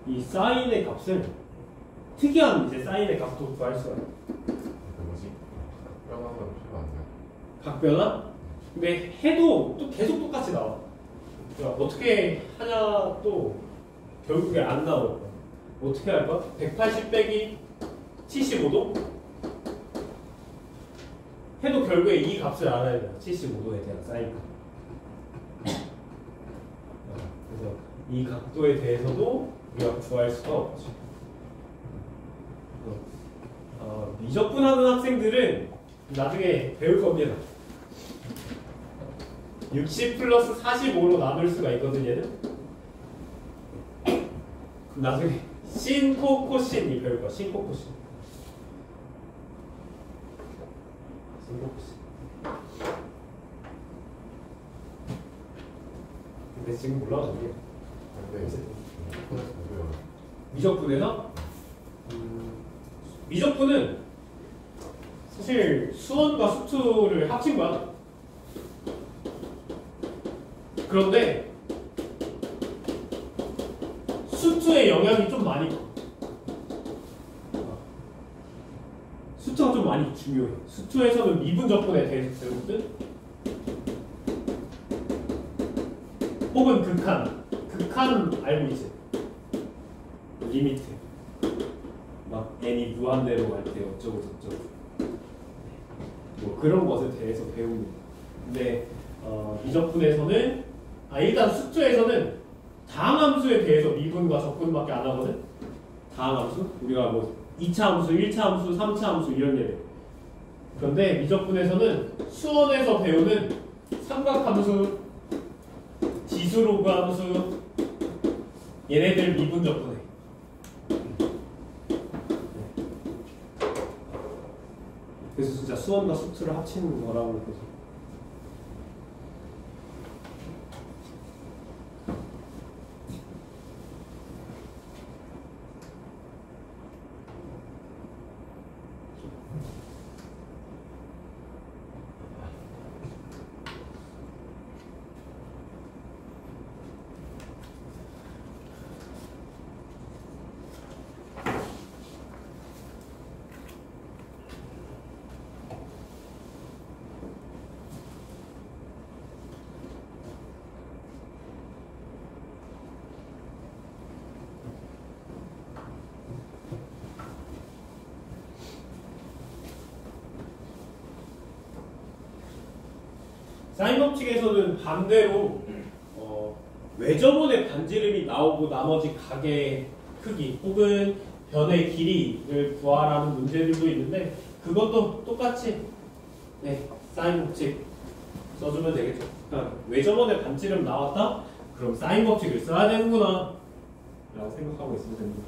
이 사인의 값을 특이한 이제 사인의 값도 구할 수가 있어요. 그 뭐지? 뼈나는 필요 안 돼요. 각변화? 근데 해도 또 계속 똑같이 나와. 그러니까 어떻게 하냐 또 결국에 안 나올 거야. 어떻게 할까? 180 빼기 75도? 해도 결국에 이 값을 알아야 돼요. 75도에 대한 사인 값. 그래서 이 각도에 대해서도 우리가 구할 수가 없지. 미적분하는 학생들은 나중에 배울 겁니다. 60 플러스 45로 나눌 수가 있거든 얘는. 그럼 나중에 신, 코, 코신이 배울 거야. 신, 코, 코신. 신, 코, 코신. 근데 지금 몰라 저게. 근데 뭐요? 미적분에서 미적분은 사실 수원과 수투를 합친 거야. 그런데 수투의 영향이 좀 많이 커. 수투가 좀 많이 중요해. 수투에서는 미분적분에 대해서 배우거든. 혹은 극한. 극한 알고 있지? 리미트. 막 n이 무한대로 갈 때 어쩌고 저쩌고. 뭐 그런 것에 대해서 배우는. 근데 미적분에서는 일단 수투에서는 다항함수에 대해서 미분과 적분밖에 안 하거든. 다항함수? 우리가 뭐 2차 함수, 1차 함수, 3차 함수 이런 예를. 그런데 미적분에서는 수원에서 배우는 삼각함수, 지수로그 함수 얘네들 미분적분해. 그래서 진짜 수원과 수투를 합치는 거라고 그러죠. 사인 법칙에서는 반대로 외접원의 반지름이 나오고 나머지 각의 크기 혹은 변의 길이를 구하라는 문제들도 있는데 그것도 똑같이 사인 법칙 써주면 되겠죠. 그러니까 외접원의 반지름 나왔다? 그럼 사인 법칙을 써야 되는구나 라고 생각하고 있으면 됩니다.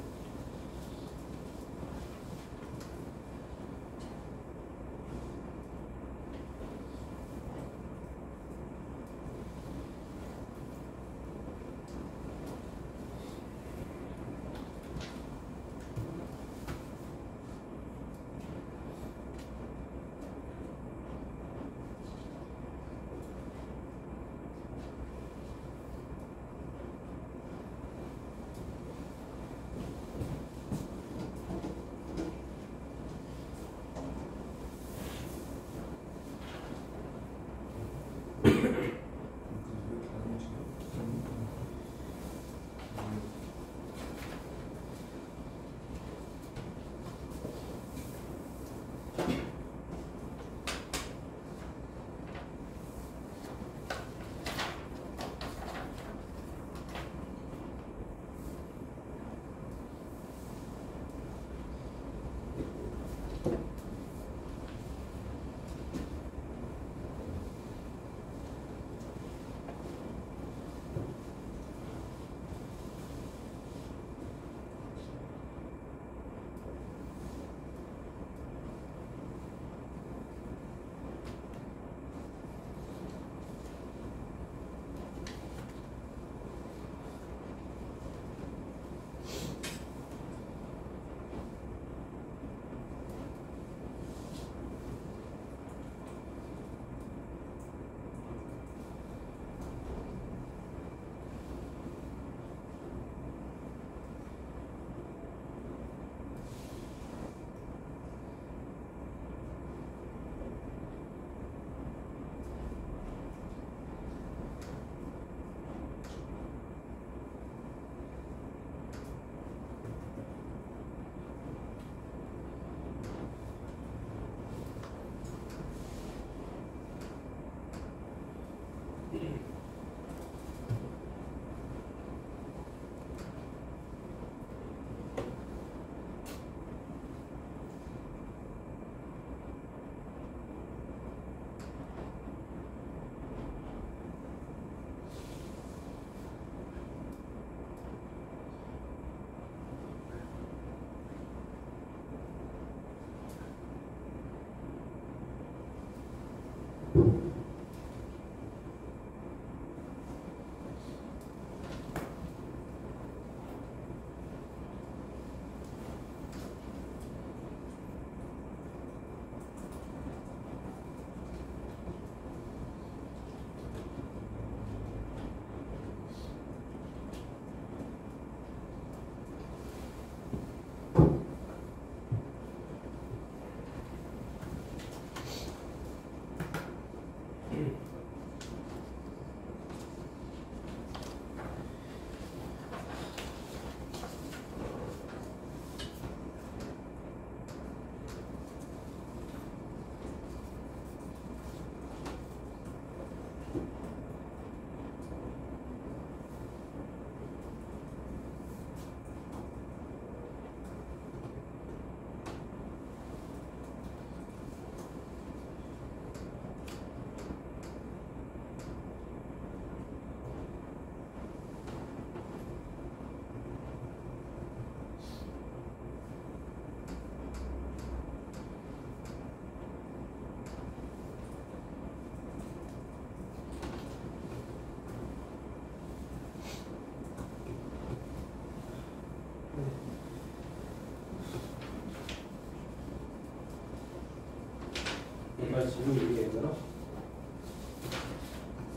정말 질문 이게 얘들아.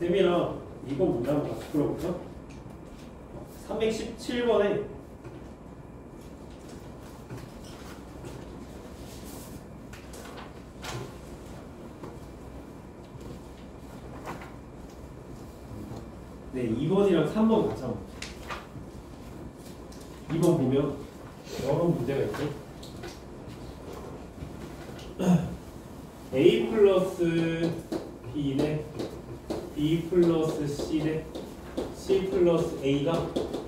쌤이랑 이거 문제 한번 같이 풀어볼까? 317번에 네, 2번이랑 3번 같이 한번 2번 보면 여러 문제가 있죠. A 플러스 B 대 B 플러스 C 대 C 플러스 A가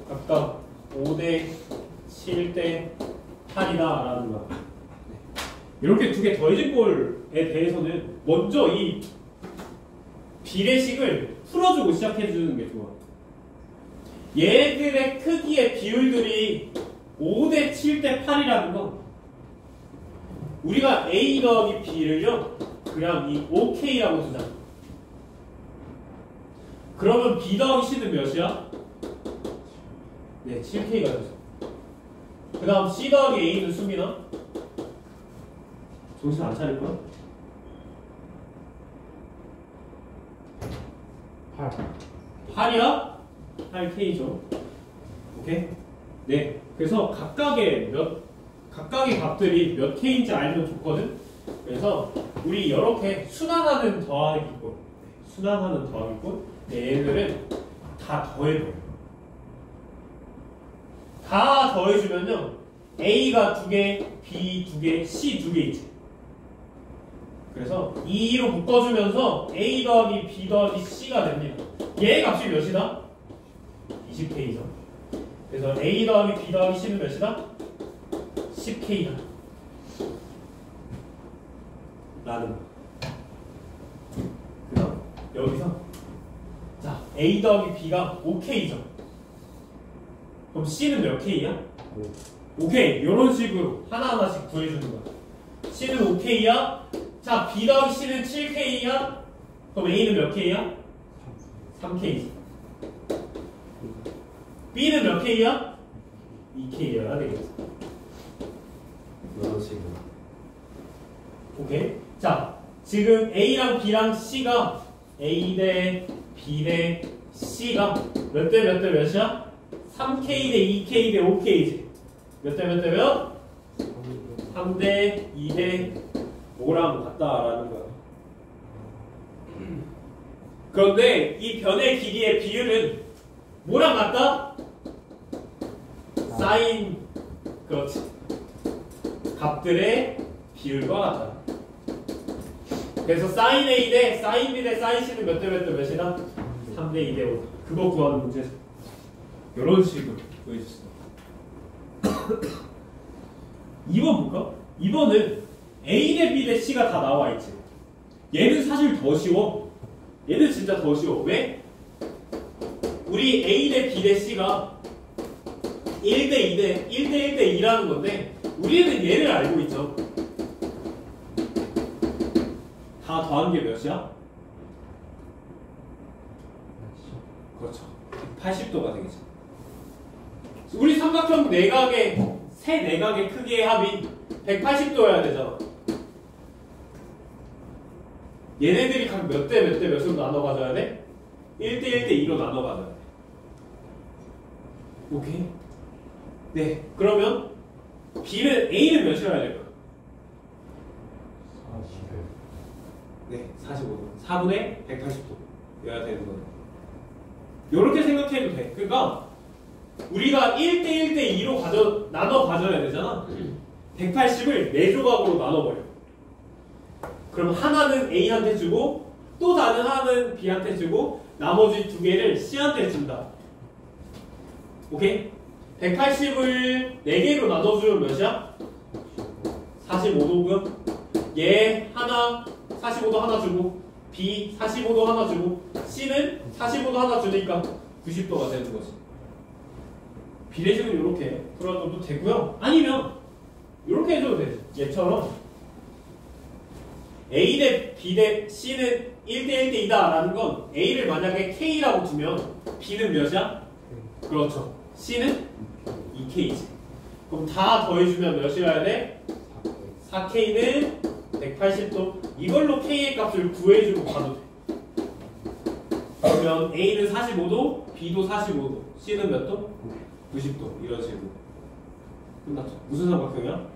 각각 5대 7대 8이다 라는 거야. 이렇게 두 개 더해진 꼴에 대해서는 먼저 이 비례식을 풀어주고 시작해주는 게 좋아. 얘들의 크기의 비율들이 5대 7대 8이라는 건 우리가 A 더하기 B를요 그냥 이 5K라고 두자. 그러면 B 더하기 C는 몇이야? 네, 7K가 되죠. 그 다음 C 더하기 A는 수미나? 정신 안 차릴 거야? 8이야? 8K죠. 오케이? 네. 그래서 각각의 값들이 몇 K인지 알면 좋거든? 그래서 우리 이렇게 순환하는 더하기꼴, 순환하는 더하기꼴, 얘들은 다 더해버려. 다 더해주면요, A가 2개, B 2개, C 2개 있지. 그래서 2로 묶어주면서 A 더하기 B 더하기 C가 됩니다. 얘 값이 몇이다? 20K죠. 그래서 A 더하기 B 더하기 C는 몇이다? 10K다. 라는 거. 그 다음 여기서 자 A 더하기 B가 5K죠. 그럼 C는 몇 K야? 오케이. 이런 식으로 하나하나씩 구해주는 거야. C는 5K야. 자 B 더하기 C는 7K야. 그럼 A는 몇 K야? 3K지. B는 몇 K야? 2K여야 되겠지. 이런 식으로. 오케이. 자, 지금 A랑 B랑 C가 A 대 B 대 C가 몇 대 몇 대 몇이야? 3K 대 2K 대 5K지. 몇 대 몇 대 몇? 3대 2 대 5랑 같다라는 거야. 그런데 이 변의 길이의 비율은 뭐랑 같다? 사인, 그렇지. 값들의 비율과 같다. 그래서 사인 A 대 사인 B 대 사인 C는 몇 대 몇 대 몇이다? 3대 2대 5 그거 구하는 문제 이런 식으로 보여줬어. 2번 볼까? 2번은 A 대 B 대 C가 다 나와 있지. 얘는 사실 더 쉬워. 얘는 진짜 더 쉬워. 왜? 우리 A 대 B 대 C가 1대 2대 1대 1대 2라는 건데 우리는 얘를 알고 있죠. 다 더한 게 몇이야? 그렇죠. 80도가 되겠죠. 우리 삼각형 내각의 세 내각의 크기의 합이 180도여야 되잖아. 얘네들이 각 몇 대 몇 대 몇으로 나눠 가져야 돼? 1대 1대 2로 나눠 가져야 돼. 오케이? 네. 그러면 B는 A는 몇이어야 될까? 40. 네. 45도. 4분의 180도여야 되는 거네. 요렇게 생각해도 돼. 그러니까 우리가 1대 1대 2로 나눠 가져야 되잖아. 180을 4조각으로 나눠버려. 그럼 하나는 A한테 주고 또 다른 하나는 B한테 주고 나머지 2개를 C한테 준다. 오케이? 180을 4개로 나눠주면 몇이야? 45도고요. 얘 하나 45도 하나 주고 B 45도 하나 주고 C는 45도 하나 주니까 90도가 되는 거지. 비례식은 이렇게 풀어줘도 되고요. 아니면 이렇게 해줘도 돼. 얘처럼 A 대 B 대 C는 1대 1대 2다 라는 건 A를 만약에 K라고 두면 B는 몇이야? 그렇죠. C는 2K지. 그럼 다 더해주면 몇이어야 돼? 4K는 180도. 이걸로 K의 값을 구해주고 가도 돼. 그러면 A는 45도, B도 45도, C는 몇 도? 90도. 이런 식으로. 끝났죠. 무슨 삼각형이야?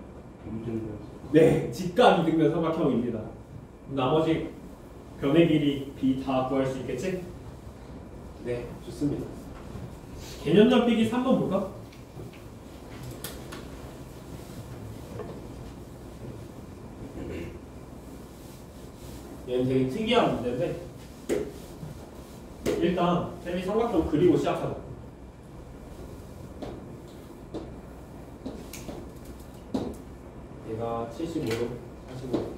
네, 직각 이등변 삼각형입니다. 나머지 변의 길이 B 다 구할 수 있겠지? 네, 좋습니다. 개념 잡히기 3번 볼까? 얘는 되게 특이한 문제인데 일단 쌤이 삼각형 그리고 시작하자. 얘가 75도, 45도.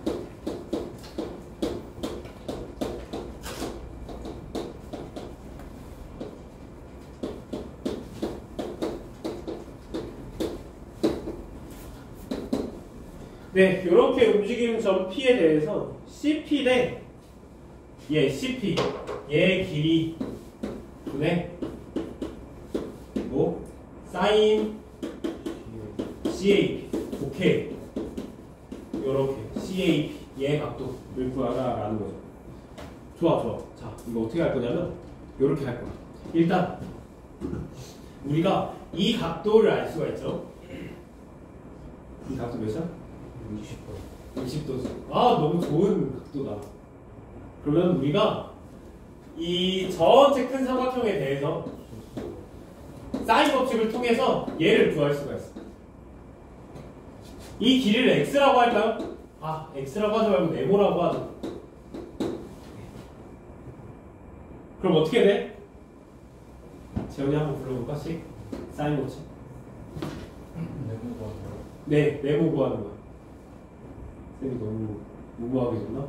네, 이렇게 움직이는 점 P에 대해서 CP 대 CP 얘의 길이 분의 뭐 사인 CAP 오케이 요렇게 CAP 얘의 각도를 구하라 라는 거죠. 좋아. 자, 이거 어떻게 할 거냐면 요렇게 할 거야. 일단 우리가 이 각도를 알 수가 있죠. 이 각도 몇이야? 60도. 아, 너무 좋은 각도다. 그러면 우리가 이 전체 큰 삼각형에 대해서 사인 법칙을 통해서 얘를 구할 수가 있어. 이 길이를 x라고 할까요? 아, x라고 하지 말고 네모라고 하자. 그럼 어떻게 돼? 재현이 한번 불러볼까? 사인 법칙. 네, 네모 구하는 거야. 쌤이 너무 무모하게 줬나?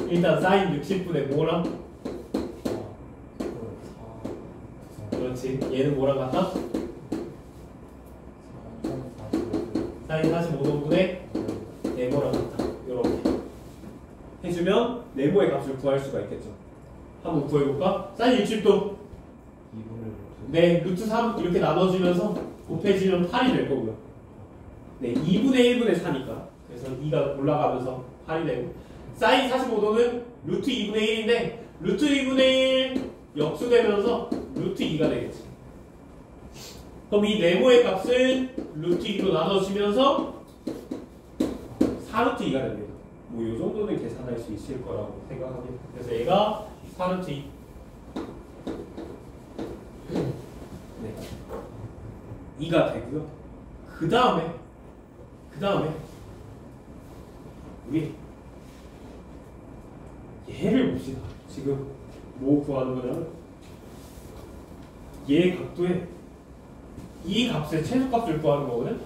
일단 사인 60분의 뭐랑? 그렇지. 얘는 뭐랑 같다? 사인 45도분의 네모랑 같다. 이렇게 해주면 네모의 값을 구할 수가 있겠죠. 한번 구해볼까? 사인 60도 네, 루트 3 이렇게 나눠지면서 곱해지면 8이 될 거고요. 네, 2분의 1분의 4니까 그래서 2가 올라가면서 8이 되고 사인 45도는 루트 2분의 1인데 루트 2분의 1 역수되면서 루트 2가 되겠지. 그럼 이 네모의 값은 루트 2로 나눠지면서 4루트 2가 됩니다. 뭐 이 정도는 계산할 수 있을 거라고 생각합니다. 그래서 얘가 4루트 2 네. 2가 되고요. 그 다음에 우리 얘를 봅시다. 지금 뭐 구하는 거냐면 얘 각도에 이 값의 최소값을 구하는 거거든.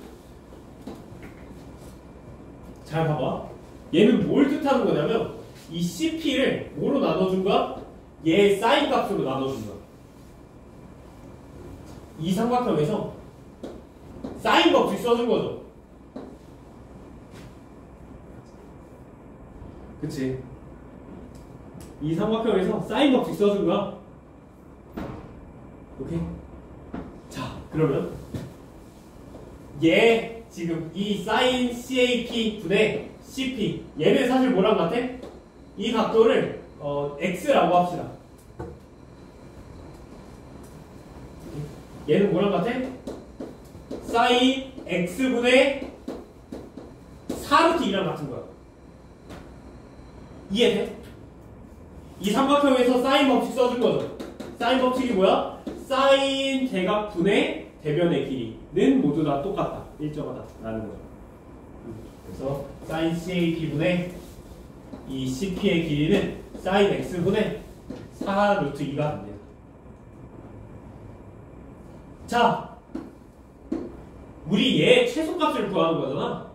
잘 봐봐. 얘는 뭘 뜻하는 거냐면 이 CP를 뭐로 나눠준 거야? 얘의 사인 값으로 나눠준 거야. 이 삼각형에서 사인 값을 써준 거죠. 그치? 이 삼각형에서 사인 값을 써준 거야. 오케이? 자, 그러면 얘 지금 이 사인 CAP 분의 CP 얘는 사실 뭐랑 같아? 이 각도를 X라고 합시다. 얘는 뭐랑 같아? 사인 X분의 4루트 2랑 같은 거야. 이해돼? 이 삼각형에서 사인 법칙 써준 거죠. 사인 법칙이 뭐야? 사인 대각분의 대변의 길이는 모두 다 똑같다. 일정하다. 라는 거죠. 그래서 사인 CAP분의 이 CP의 길이는 사인 X분의 4루트 2가 됩니다. 자, 우리 얘의 최소값을 구하는 거잖아.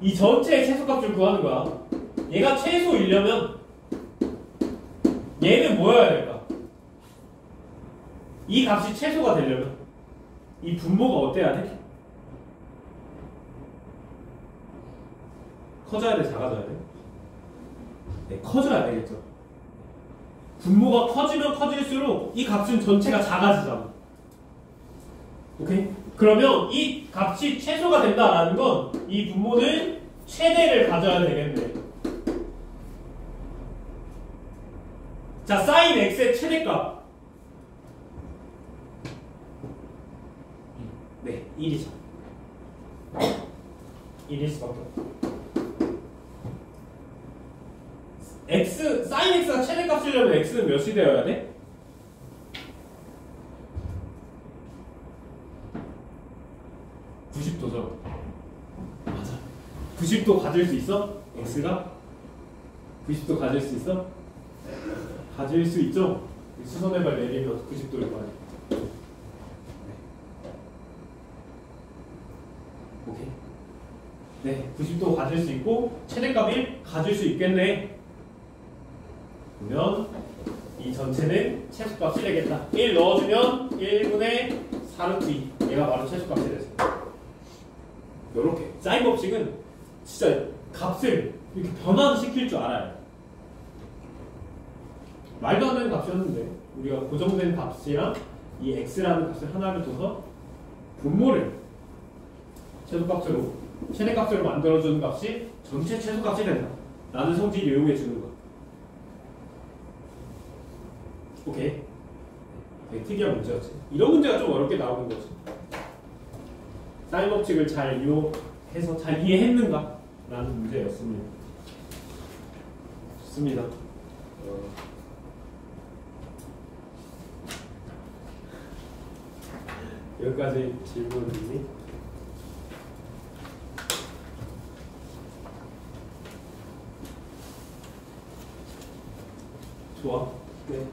이 전체의 최소값을 구하는 거야. 얘가 최소이려면 얘는 뭐여야 될까? 이 값이 최소가 되려면 이 분모가 어때야 돼? 커져야 돼? 작아져야 돼? 네, 커져야 되겠죠. 분모가 커지면 커질수록 이 값은 전체가 작아지잖아. 오케이? 그러면 이 값이 최소가 된다라는 건 이 분모는 최대를 가져야 되겠네. 자, 사인 x의 최대값. 네, 1이죠. 1일 수밖에 없어. 사인 x가 최대값이려면 x는 몇이 되어야 돼? (90도죠) 맞아. 90도 가질 수 있어? x가? 90도 가질 수 있어? 가질 수 있죠? 수선의 발 내리면 90도일 거 아니야. 오케이. 네, 90도 가질 수 있고 최대값 1 가질 수 있겠네. 그러면 이 전체는 최소값이 되겠다. 1 넣어주면 1분의 4루트 2. 얘가 바로 최소값이 되죠. 요렇게 사인 법칙은 진짜 값을 이렇게 변환시킬 줄 알아요. 말도 안 되는 값이었는데 우리가 고정된 값이랑 이 x라는 값을 하나를 둬서 분모를 최소값으로 최대값으로 만들어주는 값이 전체 최소값이 된다 라는 성질을 이용해 주는 거야. 오케이. 되게 특이한 문제였지. 이런 문제가 좀 어렵게 나오는 거지. 사인 법칙을 잘 이용해서 잘 이해했는가 라는 문제였습니다. 좋습니다. 여기까지 질문 있니? 좋아. 네.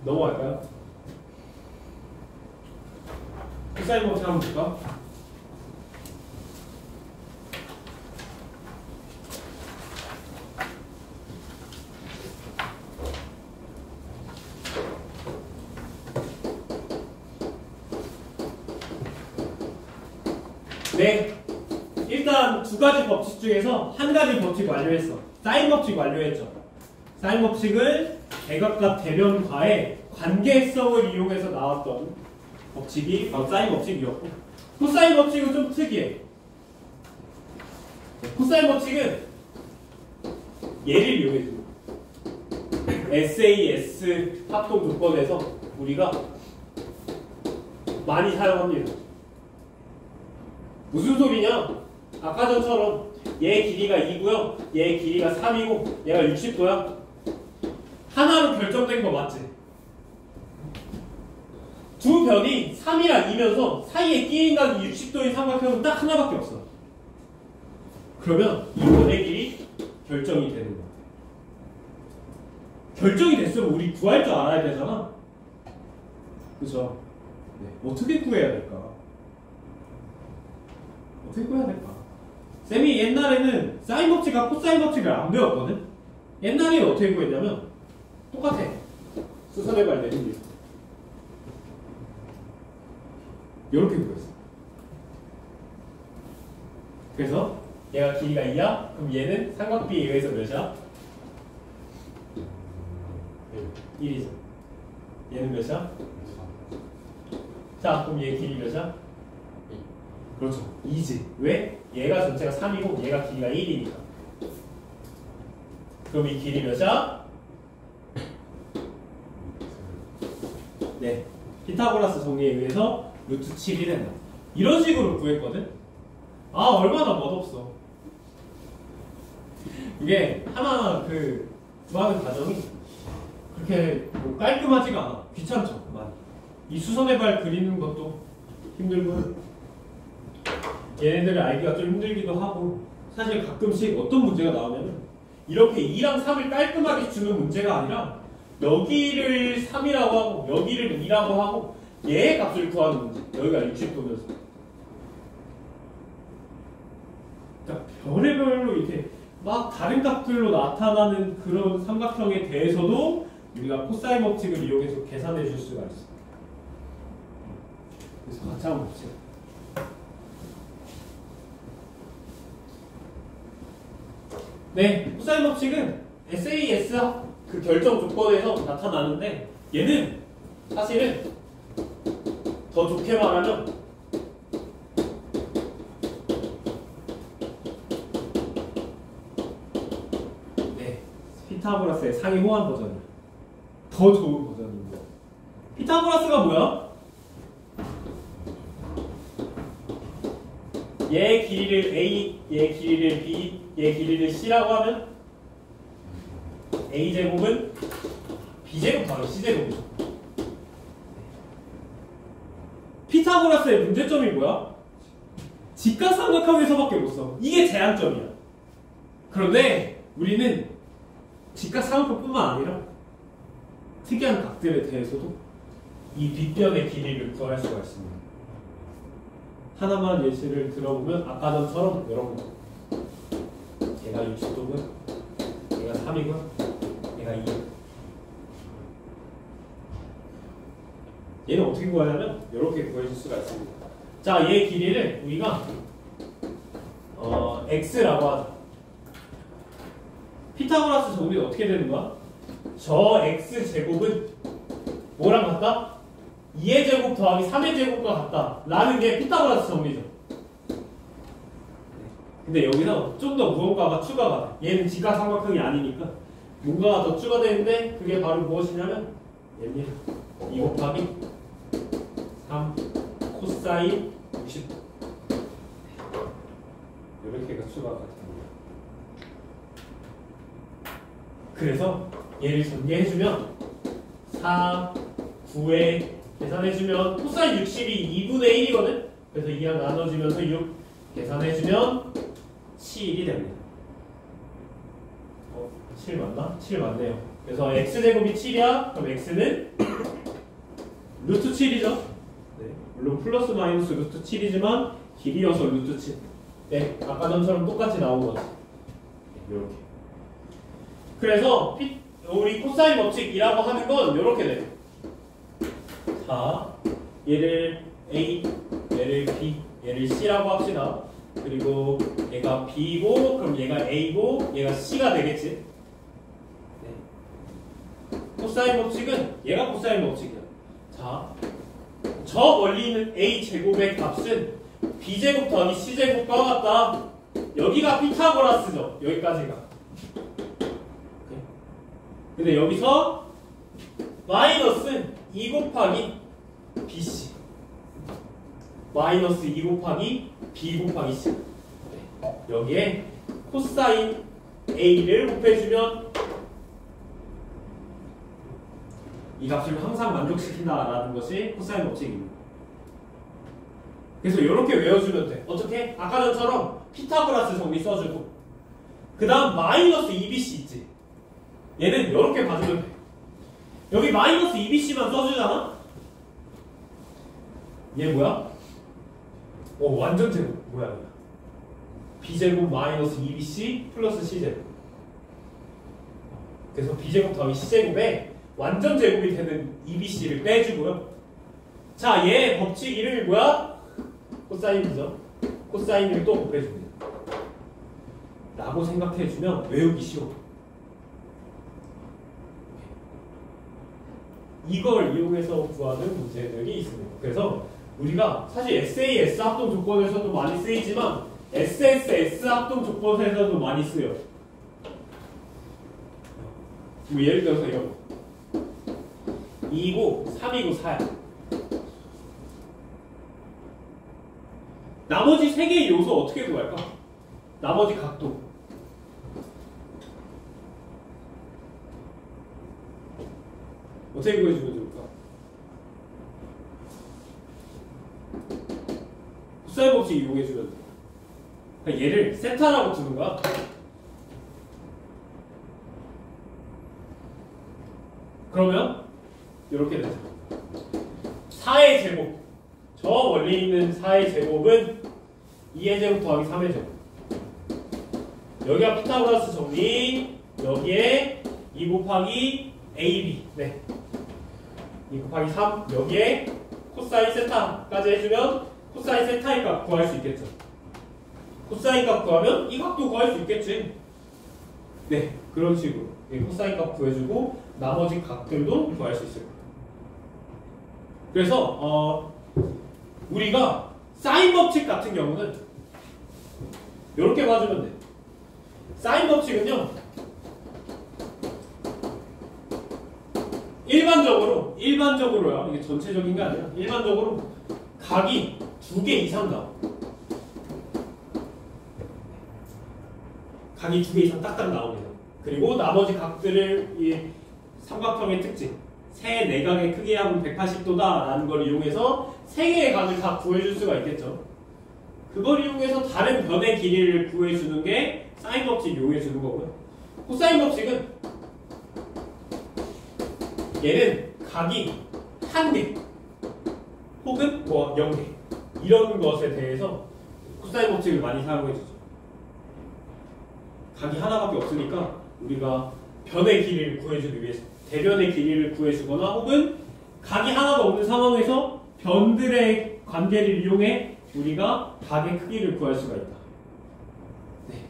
넘어갈까요? 코사인 법칙 한번 볼까? 네, 일단 두 가지 법칙 중에서 한 가지 법칙 완료했어. 사인 법칙 완료했죠. 사인 법칙은 대각과 대변과의 관계성을 이용해서 나왔던 법칙이 바로 사인 법칙이었고, 코사인 법칙은 좀 특이해. 코사인 법칙은 얘를 이용해줘. SAS 합동 조건에서 우리가 많이 사용합니다. 무슨 소리냐? 아까 전처럼 얘 길이가 2고요. 얘 길이가 3이고 얘가 60도야. 하나로 결정된 거 맞지? 두 변이 3이랑 2면서 사이에 끼인 각이 60도인 삼각형은 딱 하나밖에 없어. 그러면 이 변의 길이 결정이 되는 거야. 결정이 됐으면 우리 구할 줄 알아야 되잖아. 그죠? 네. 어떻게 구해야 될까? 어떻게 구해야 될까? 쌤이 옛날에는 사인 법칙과 코사인 법칙을 안 배웠거든? 옛날에 어떻게 구했냐면 똑같아. 수선의 발 내리기. 이렇게 구했어. 그래서 얘가 길이가 2야? 그럼 얘는 삼각비에 의해서 몇이야? 1이죠. 얘는 몇이야? 자, 그럼 얘 길이 몇이야? 그렇죠. 2지. 왜? 얘가 전체가 3이고 얘가 길이가 1이니까. 그럼 이 길이 몇이야? 네. 피타고라스 정리에 의해서 루트 7이 된다. 이런 식으로 구했거든? 아, 얼마나 멋없어. 이게 하나 구하는 과정이 그렇게 뭐 깔끔하지가 않아. 귀찮죠, 많이. 이 수선의 발 그리는 것도 힘들고 얘네들을 알기가 좀 힘들기도 하고 사실 가끔씩 어떤 문제가 나오냐면 이렇게 2랑 3을 깔끔하게 주는 문제가 아니라 여기를 3이라고 하고 여기를 2라고 하고 얘의 값을 구하는 문제. 여기가 60도면서 그러니까 별의별로 이렇게 막 다른 값들로 나타나는 그런 삼각형에 대해서도 우리가 코사인 법칙을 이용해서 계산해 줄 수가 있어. 그래서 같이 한번 봅시다. 네, 코사인 법칙은 SAS 그 결정 조건에서 나타나는데 얘는 사실은 더 좋게 말하면 네, 피타고라스의 상위 호환 버전이야. 더 좋은 버전인 거. 피타고라스가 뭐야? 얘 길이를 A, 얘 길이를 B, 얘 길이를 C라고 하면 A제곱은 B제곱 바로 C제곱이죠. 피타고라스의 문제점이 뭐야? 직각삼각형에서밖에 못 써. 이게 제한점이야. 그런데 우리는 직각삼각형뿐만 아니라 특이한 각들에 대해서도 이 빗변의 길이를 구할 수가 있습니다. 하나만 예시를 들어보면 아까 전처럼 여러분 얘가 60도군, 얘가 3이군, 얘가 2. 얘는 어떻게 구하냐면 이렇게 구해줄 수가 있습니다. 자, 얘 길이를 우리가 x라고 하자. 피타고라스 정리는 어떻게 되는 거야? 저 x제곱은 뭐랑 같다? 2의 제곱 더하기 3의 제곱과 같다 라는 게 피타고라스 정리죠. 근데 여기서 좀 더 무언가가 추가가 돼. 얘는 직각삼각형이 아니니까 뭔가가 더 추가되는데 그게 바로 무엇이냐면 얘입니다. 2 곱하기 3 코사인 60 이렇게가 추가가 됩니다. 그래서 얘를 전개해주면 4, 9에 계산해주면 코사인 60이 2분의 1이거든? 그래서 2랑 나눠지면서 6 계산해주면 7이 됩니다. 7 맞나? 7 맞네요. 그래서 x제곱이 7이야? 그럼 x는 루트 7이죠? 네. 물론 플러스 마이너스 루트 7이지만 길이여서 루트 7. 네, 아까 전처럼 똑같이 나온 거지. 네, 이렇게. 그래서 우리 코사인 법칙이라고 하는 건 이렇게 돼요. 자, 얘를 A, 얘를 B, 얘를 C라고 합시다. 그리고 얘가 B고, 그럼 얘가 A고, 얘가 C가 되겠지. 네. 코사인 법칙은 얘가 코사인 법칙이야. 자, 저 멀리 있는 A제곱의 값은 B제곱 더하기 C제곱과 같다. 여기가 피타고라스죠. 여기까지가. 근데 여기서 마이너스 2 곱하기 BC 마이너스 2 곱하기 B 곱하기 C 여기에 코사인 A를 곱해주면 이 값을 항상 만족시킨다라는 것이 코사인 법칙입니다. 그래서 이렇게 외워주면 돼. 어떻게? 아까 전처럼 피타고라스 정리 써주고 그 다음 마이너스 2BC 있지? 얘는 이렇게 봐주면 돼. 여기 마이너스 2bc만 써주잖아? 얘 뭐야? 완전 제곱. 뭐야 이거? b제곱 마이너스 2bc 플러스 c제곱. 그래서 b제곱 더하기 c제곱에 완전 제곱이 되는 2bc를 빼주고요. 자, 얘 법칙 이름이 뭐야? 코사인이죠. 코사인을 또 곱해줍니다. 라고 생각해주면 외우기 쉬워. 이걸 이용해서 구하는 문제들이 있습니다. 그래서 우리가 사실 SA, S 합동 조건에서도 많이 쓰이지만 SS, S 합동 조건에서도 많이 쓰여요. 뭐 예를 들어서 이런 거 2이고 3이고 4야. 나머지 3개의 요소 어떻게 구할까? 나머지 각도 어떻게 구해주면 좋을까? 코사인 법칙 이용해주면 돼. 그러니까 얘를 세타라고 두는 거야. 그러면 이렇게 되죠. 4의 제곱, 저 원리 있는 4의 제곱은 2의 제곱 더하기 3의 제곱. 여기가 피타고라스 정리, 여기에 2 곱하기 AB, 네, 2 곱하기 3, 여기에 코사인 세타까지 해주면 코사인 세타의 값 구할 수 있겠죠. 코사인 값 구하면 이 값도 구할 수 있겠지. 네, 그런 식으로 코사인 값 구해주고 나머지 각들도 구할 수 있을 거예요. 그래서 우리가 사인 법칙 같은 경우는 이렇게 봐주면 돼. 사인 법칙은요, 일반적으로요. 이게 전체적인 게 아니라 일반적으로 각이 2개 이상 나와. 각이 2개 이상 딱딱 나옵니다. 그리고 나머지 각들을 이 삼각형의 특징, 세 내각의 크기 합은 180도다 라는 걸 이용해서 3개의 각을 다 구해줄 수가 있겠죠. 그걸 이용해서 다른 변의 길이를 구해주는 게 사인 법칙 이용해주는 거고요. 코사인 법칙은 얘는 각이 1개 혹은 뭐 0개 이런 것에 대해서 코사인 법칙을 많이 사용해주죠. 각이 하나밖에 없으니까 우리가 변의 길이를 구해주기 위해서 대변의 길이를 구해주거나 혹은 각이 하나도 없는 상황에서 변들의 관계를 이용해 우리가 각의 크기를 구할 수가 있다. 네.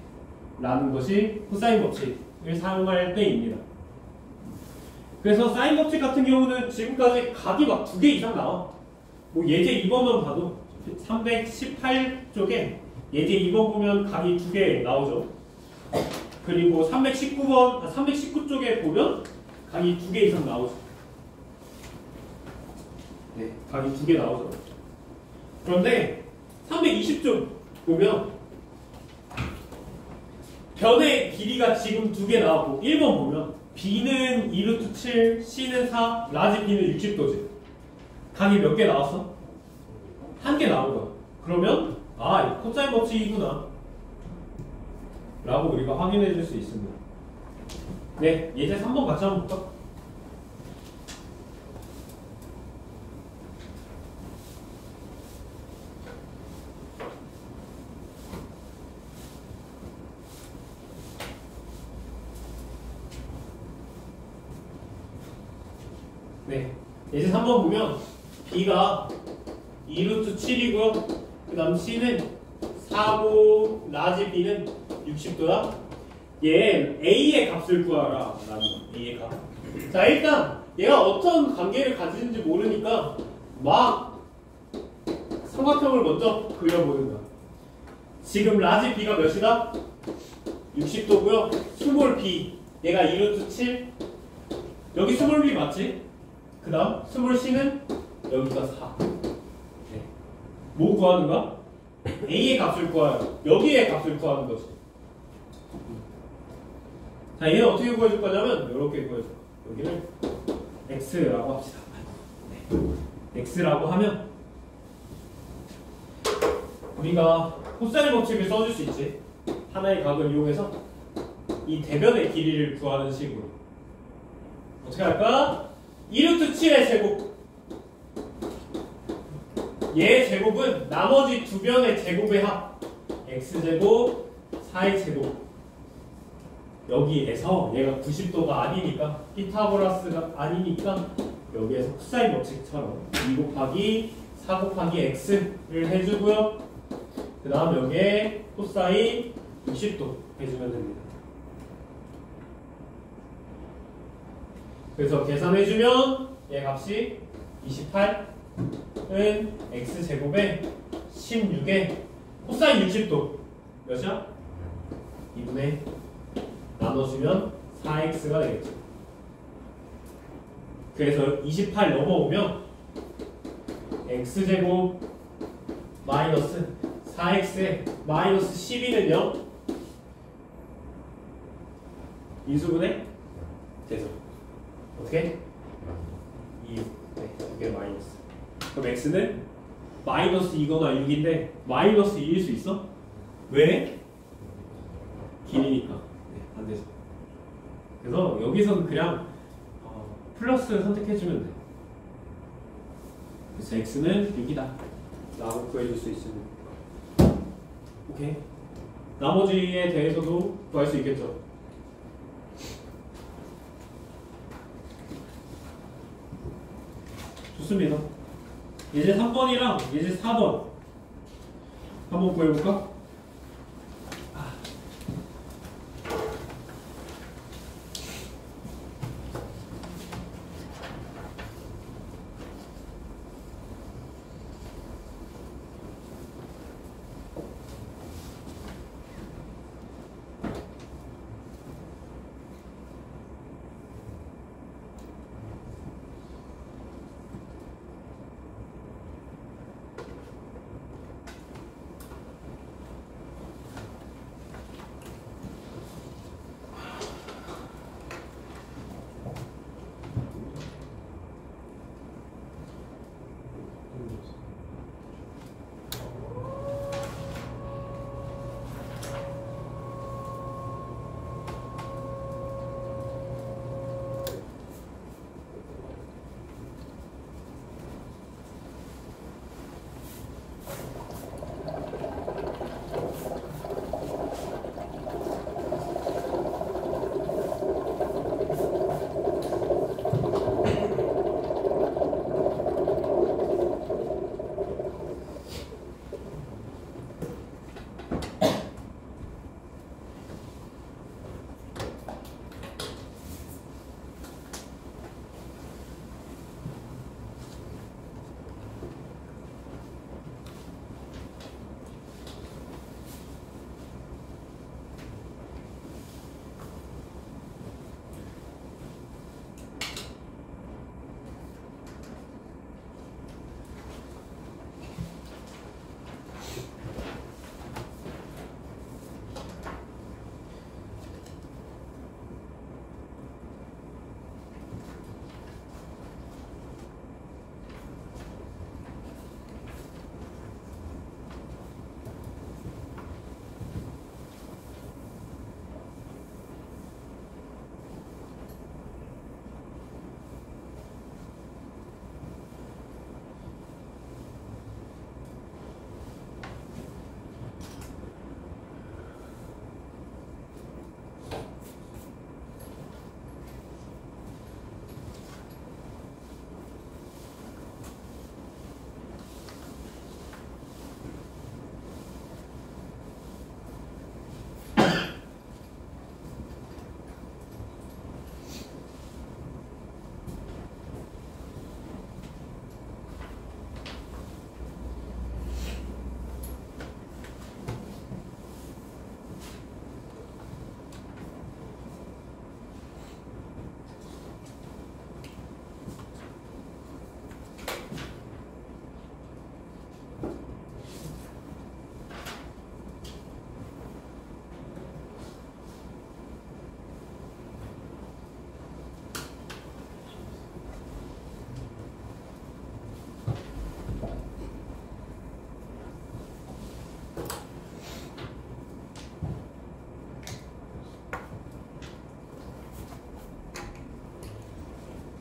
라는 것이 코사인 법칙을 사용할 때입니다. 그래서 사인 법칙 같은 경우는 지금까지 각이 막 2개 이상 나와. 뭐 예제 2번만 봐도 318쪽에 예제 2번 보면 각이 2개 나오죠. 그리고 319쪽에 보면 각이 2개 이상 나오죠. 네, 각이 2개 나오죠. 그런데 320쪽 보면 변의 길이가 지금 2개 나왔고 1번 보면 B는 2루트 7, C는 4, 라지 B는 60도지. 각이 몇 개 나왔어? 1개 나온 거야. 그러면 아, 코사인 법칙이구나 라고 우리가 확인해 줄 수 있습니다. 네, 예제 3번 같이 한번 볼까? 네, 예제 3번 보면 B가 2루트 7이고요. 그 다음 C는 4고 라지 B는 60도다. 얘 A의 값을 구하라 라는 거. A의 값. 자, 일단 얘가 어떤 관계를 가지는지 모르니까 막 삼각형을 먼저 그려보는 거야. 지금 라지 B가 몇이다? 60도고요. 스몰 B 얘가 2루트 7. 여기 스몰 B 맞지? 그 다음 스몰 C는 여기가 4. 네. 뭐 구하는가? A의 값을 구하요. 여기의 값을 구하는 거지. 자, 얘는 어떻게 구해줄 거냐면 이렇게 구해줄 거야. 여기를 X라고 합시다. 네. X라고 하면 우리가 코사인 법칙을 써줄 수 있지. 하나의 각을 이용해서 이 대변의 길이를 구하는 식으로 어떻게 할까? 2루트 7의 제곱. 얘의 제곱은 나머지 두 변의 제곱의 합. x제곱, 4의 제곱. 여기에서 얘가 90도가 아니니까, 피타고라스가 아니니까, 여기에서 코사인 법칙처럼 2 곱하기 4 곱하기 x를 해주고요. 그 다음 여기에 코사인 60도 해주면 됩니다. 그래서 계산해주면 얘 값이 28은 x제곱에 16에 코사인 60도 몇이야? 2분의 나눠주면 4x가 되겠죠. 그래서 28 넘어오면 x제곱 마이너스 4x에 마이너스 12는요 인수분해 되죠. 어떻게? 2. 네, 이게 마이너스. 그럼 x는 마이너스 2거나 6인데 마이너스 2일 수 있어? 왜? 길이니까. 네, 안 되죠. 그래서 여기서는 그냥 플러스 선택해주면 돼. 그래서 x는 6이다 라고 구해줄 수 있습니다. 오케이. 나머지에 대해서도 구할 수 있겠죠. 좋습니다. 예제 3번이랑 예제 4번 한번 구해볼까?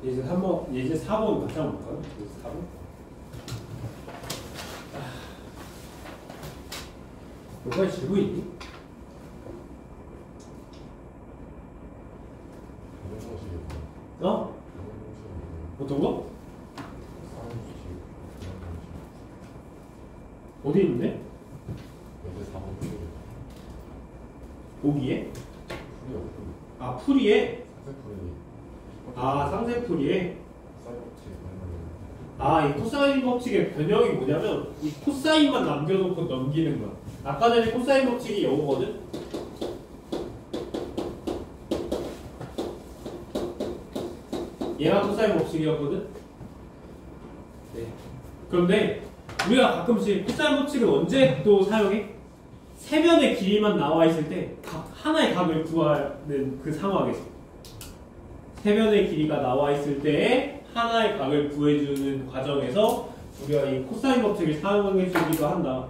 이제 3번, 이제 4번 같이 한번 볼까요? 이제 4번. 여기까지 질문 있니? 어? 어떤 거? 어디 있는데? 보기에? 아, 풀이에? 아, 쌍세풀이에? 아, 이 코사인 법칙의 변형이 뭐냐면 이 코사인만 남겨놓고 넘기는 거야. 아까 전에 코사인 법칙이 이거거든? 얘가 코사인 법칙이었거든? 네. 그런데 우리가 가끔씩 코사인 법칙을 언제 또 사용해? 세변의 길이만 나와 있을 때 각 하나의 각을 구하는 그 상황에서 세변의 길이가 나와 있을 때 하나의 각을 구해주는 과정에서 우리가 이 코사인 법칙을 사용해주기도 한다.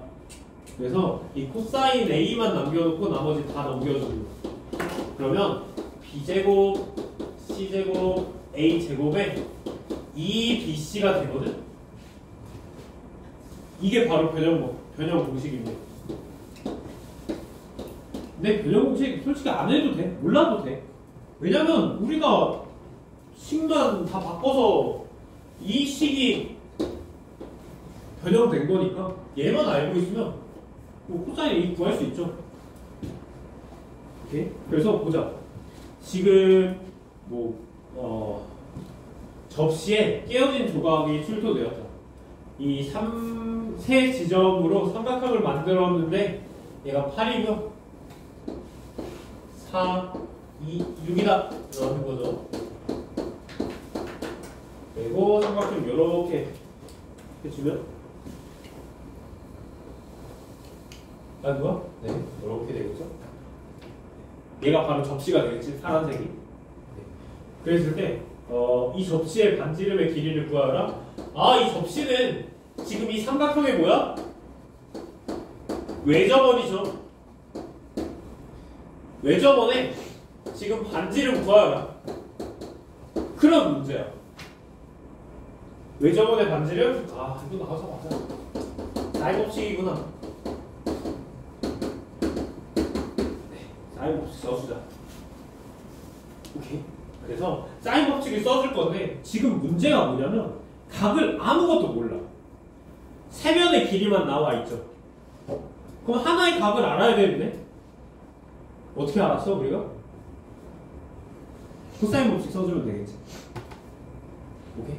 그래서 이 코사인 A만 남겨놓고 나머지 다 넘겨주는 거야. 그러면 B제곱, C제곱, A제곱에 2BC가 되거든? 이게 바로 변형 공식인데. 근데 변형 공식 솔직히 안 해도 돼. 몰라도 돼. 왜냐면 우리가 식만 다 바꿔서 이 식이 변형된 거니까 얘만 알고 있으면 뭐 코사인 A 구할 수 있죠. 오케이? 그래서 보자. 지금 접시에 깨어진 조각이 출토되었다. 이 세 지점으로 삼각형을 만들었는데 얘가 8이고요. 4, 2, 6이다. 이러는 거죠. 그리고 삼각형 이렇게 해주면 뭐야? 네, 이렇게 되겠죠. 얘가 바로 접시가 되겠지, 파란색이. 네. 그랬을 때 이 접시의 반지름의 길이를 구하라. 아, 이 접시는 지금 이 삼각형의 뭐야? 외접원이죠. 외접원에 지금 반지름 구하라. 그런 문제야. 외접원의 반지름? 아, 이거 나와서 맞아. 사인 법칙이구나. 네, 사인 법칙 써주자. 오케이. 그래서 사인 법칙을 써줄 건데 지금 문제가 뭐냐면 각을 아무것도 몰라. 세변의 길이만 나와 있죠. 그럼 하나의 각을 알아야 되는데 어떻게 알았어 우리가? 코사인 법칙 써주면 되겠지. 오케이.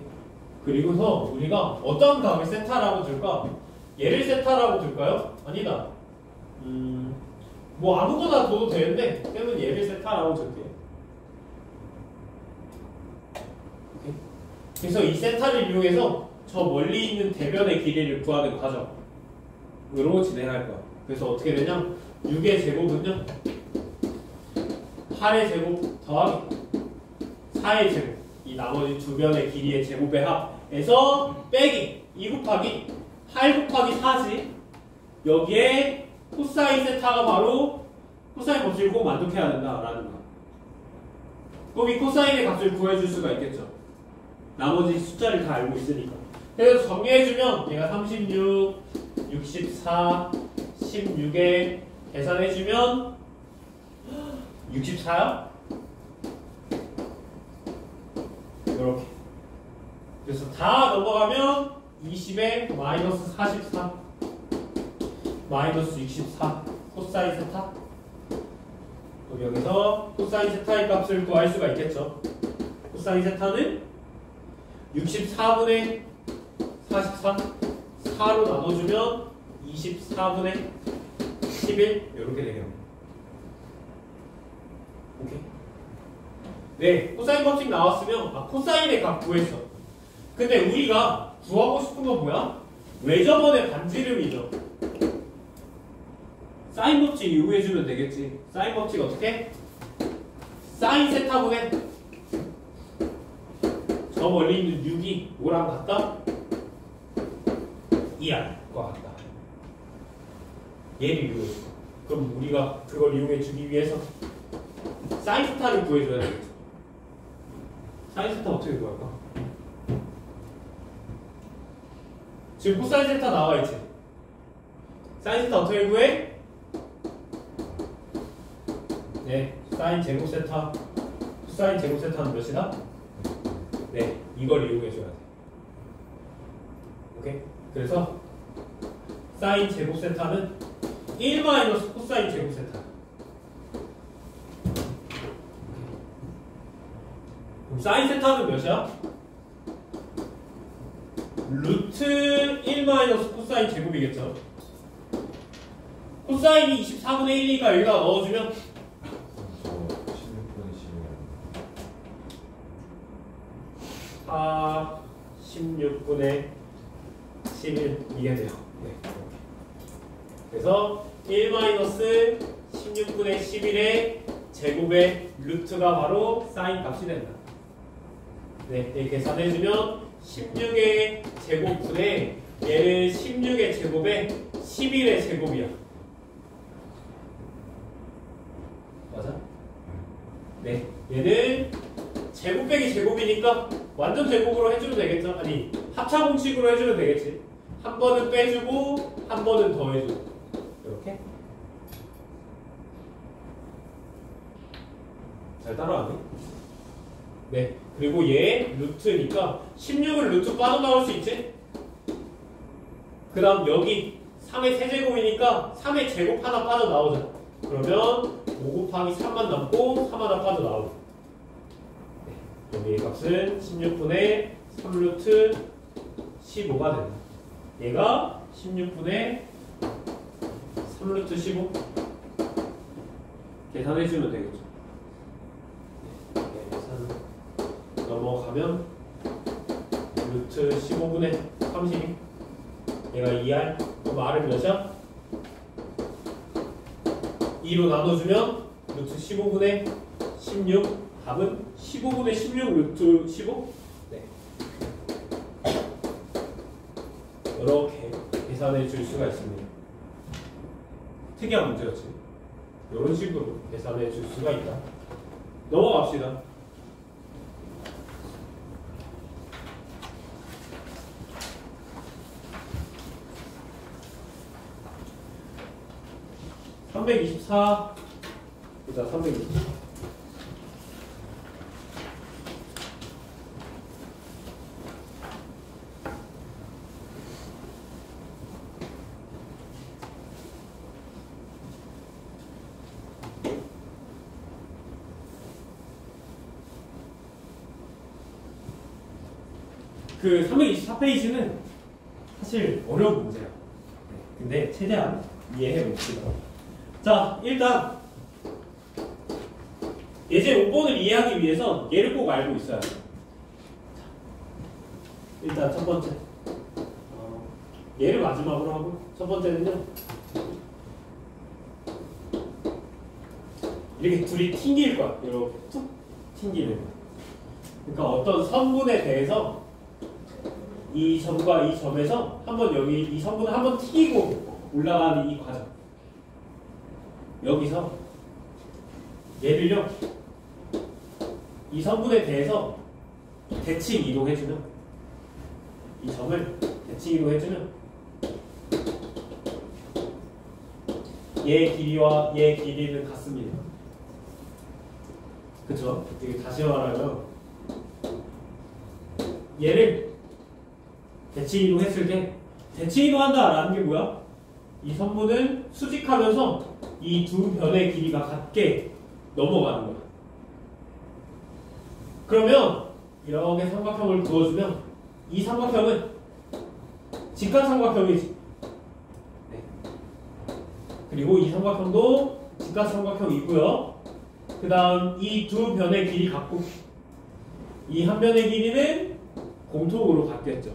그리고서 우리가 어떤 각을 세타라고 줄까? 얘를 세타라고 줄까요? 아니다. 뭐 아무거나 둬도 되는데 때문에 얘를 세타라고 줄게. 오케이. 그래서 이 세타를 이용해서 저 멀리 있는 대변의 길이를 구하는 과정으로 진행할 거야. 그래서 어떻게 되냐? 6의 제곱은요 8의 제곱 더하기 4의 제곱, 이 나머지 두 변의 길이의 제곱의 합에서 빼기 2 곱하기 8 곱하기 4지. 여기에 코사인 세타가 바로 코사인 법칙을 꼭 만족해야 된다라는 거야. 그럼 이 코사인의 값을 구해줄 수가 있겠죠. 나머지 숫자를 다 알고 있으니까. 그래서 정리해주면 얘가 36, 64, 16에 계산해주면 64야? 이렇게. 그래서 다 넘어가면 20에 마이너스 44, 마이너스 64 코사인 세타. 그럼 여기서 코사인 세타의 값을 구할 수가 있겠죠. 코사인 세타는 64분의 44 4로 나눠주면 24분의 11 이렇게 되겠네요. 오케이. 네, 코사인 법칙 나왔으면 코사인의 값 구했어. 근데 우리가 구하고 싶은 건 뭐야? 외접원의 반지름이죠. 사인 법칙 이용해주면 되겠지. 사인 법칙 어떻게? 사인 세타분의 저 멀리 있는 6이 뭐랑 같다? 2r과 같다. 얘를 이용해줘. 그럼 우리가 그걸 이용해주기 위해서 사인 세타를 구해줘야 되겠죠. 사인 세타 어떻게 구할까? 지금 코사인 세타 나와 있지? 사인 세타 어떻게 구해? 네, 사인 제곱 세타, 코사인 제곱 세타는 몇이다? 네, 이걸 이용해줘야 돼. 오케이? 그래서 사인 제곱 세타는 1 마이너스 코사인 제곱 세타. 그럼 사인 세타는 몇이야? 루트 1 마이너스 코사인 제곱이겠죠. 코사인이 24분의 1이니까 여기다 넣어주면 저 16분의 16분의 11 이게 돼요. 네. 그래서 1 마이너스 16분의 11의 제곱의 루트가 바로 사인 값이 된다. 네, 이렇게 계산해주면 16의 제곱분의 얘는 16의 제곱에 11의 제곱이야. 맞아? 네, 얘는 제곱 빼기 제곱이니까 완전 제곱으로 해주면 되겠죠? 아니, 합차 공식으로 해주면 되겠지. 한 번은 빼주고 한 번은 더해주고 이렇게. 잘 따라하네. 네, 그리고 얘 루트니까 16을 루트 빠져나올 수 있지? 그 다음 여기 3의 세제곱이니까 3의 제곱 하나 빠져나오잖아. 그러면 5 곱하기 3만 남고 3 하나 빠져나오고. 네, 여기 값은 16분의 3루트 15가 된다. 얘가 16분의 3루트 15 계산해주면 되겠죠. 네, 계산 넘어가면 루트 15분의 32 얘가 2R 그럼 R은 몇이야? 2로 나눠주면 루트 15분의 16 답은 15분의 16 루트 15? 네. 이렇게 계산해 줄 수가 있습니다. 특이한 문제였지. 이런 식으로 계산해 줄 수가 있다. 넘어갑시다. (324) 보자. 324 그 324페이지는 사실 어려운 문제야. 근데 최대한 이해해 봅시다. 자, 일단 예제 5번을 이해하기 위해서 얘를 꼭 알고 있어야 돼요. 일단 첫 번째 얘를 마지막으로 하고 첫 번째는요, 이렇게 둘이 튕길 거야. 이렇게 툭 튕기는 거야. 그러니까 어떤 선분에 대해서 이 점과 이 점에서 한번 여기 이 선분을 한번 튀기고 올라가는 이 과정. 여기서 얘를요, 이 선분에 대해서 대칭 이동해주면, 이 점을 대칭 이동해주면 얘 길이와 얘 길이는 같습니다. 그쵸? 이게 다시 말하면 얘를 대칭 이동했을 때, 대칭 이동한다라는 게 뭐야? 이 선분은 수직하면서 이 두 변의 길이가 같게 넘어가는 거야. 그러면 이렇게 삼각형을 그어주면 이 삼각형은 직각삼각형이지. 네. 그리고 이 삼각형도 직각삼각형이고요. 그 다음 이 두 변의 길이 같고 이 한 변의 길이는 공통으로 같겠죠.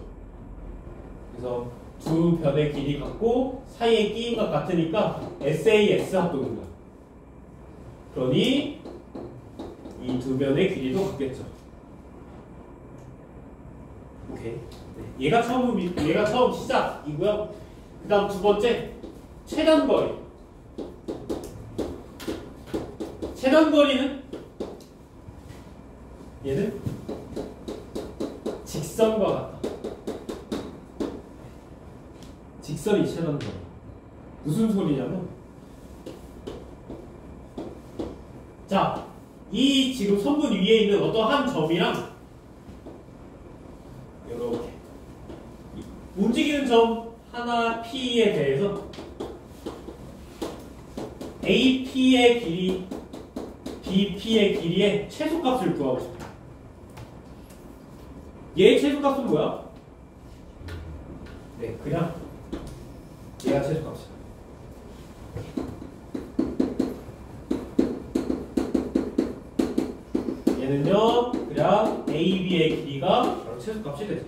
그래서 두 변의 길이 같고 사이에 끼인 것 같으니까 SAS 합동인 거야. 그러니 이 두 변의 길이도 같겠죠. 오케이. 네. 얘가 처음 시작이고요. 그 다음 두 번째 최단거리. 최단거리는 얘는 직선과 같다. 직선이 이체라는 거야. 무슨 소리냐면 자, 이 지금 선분 위에 있는 어떠한 점이랑 이렇게 움직이는 점 하나 P에 대해서 AP의 길이, BP의 길이의 최소값을 구하고 싶어요. 얘의 최소값은 뭐야? 네, 그냥 얘가 최소값이야. 얘는요, 그냥 AB의 길이가 바로 최소값이 되죠.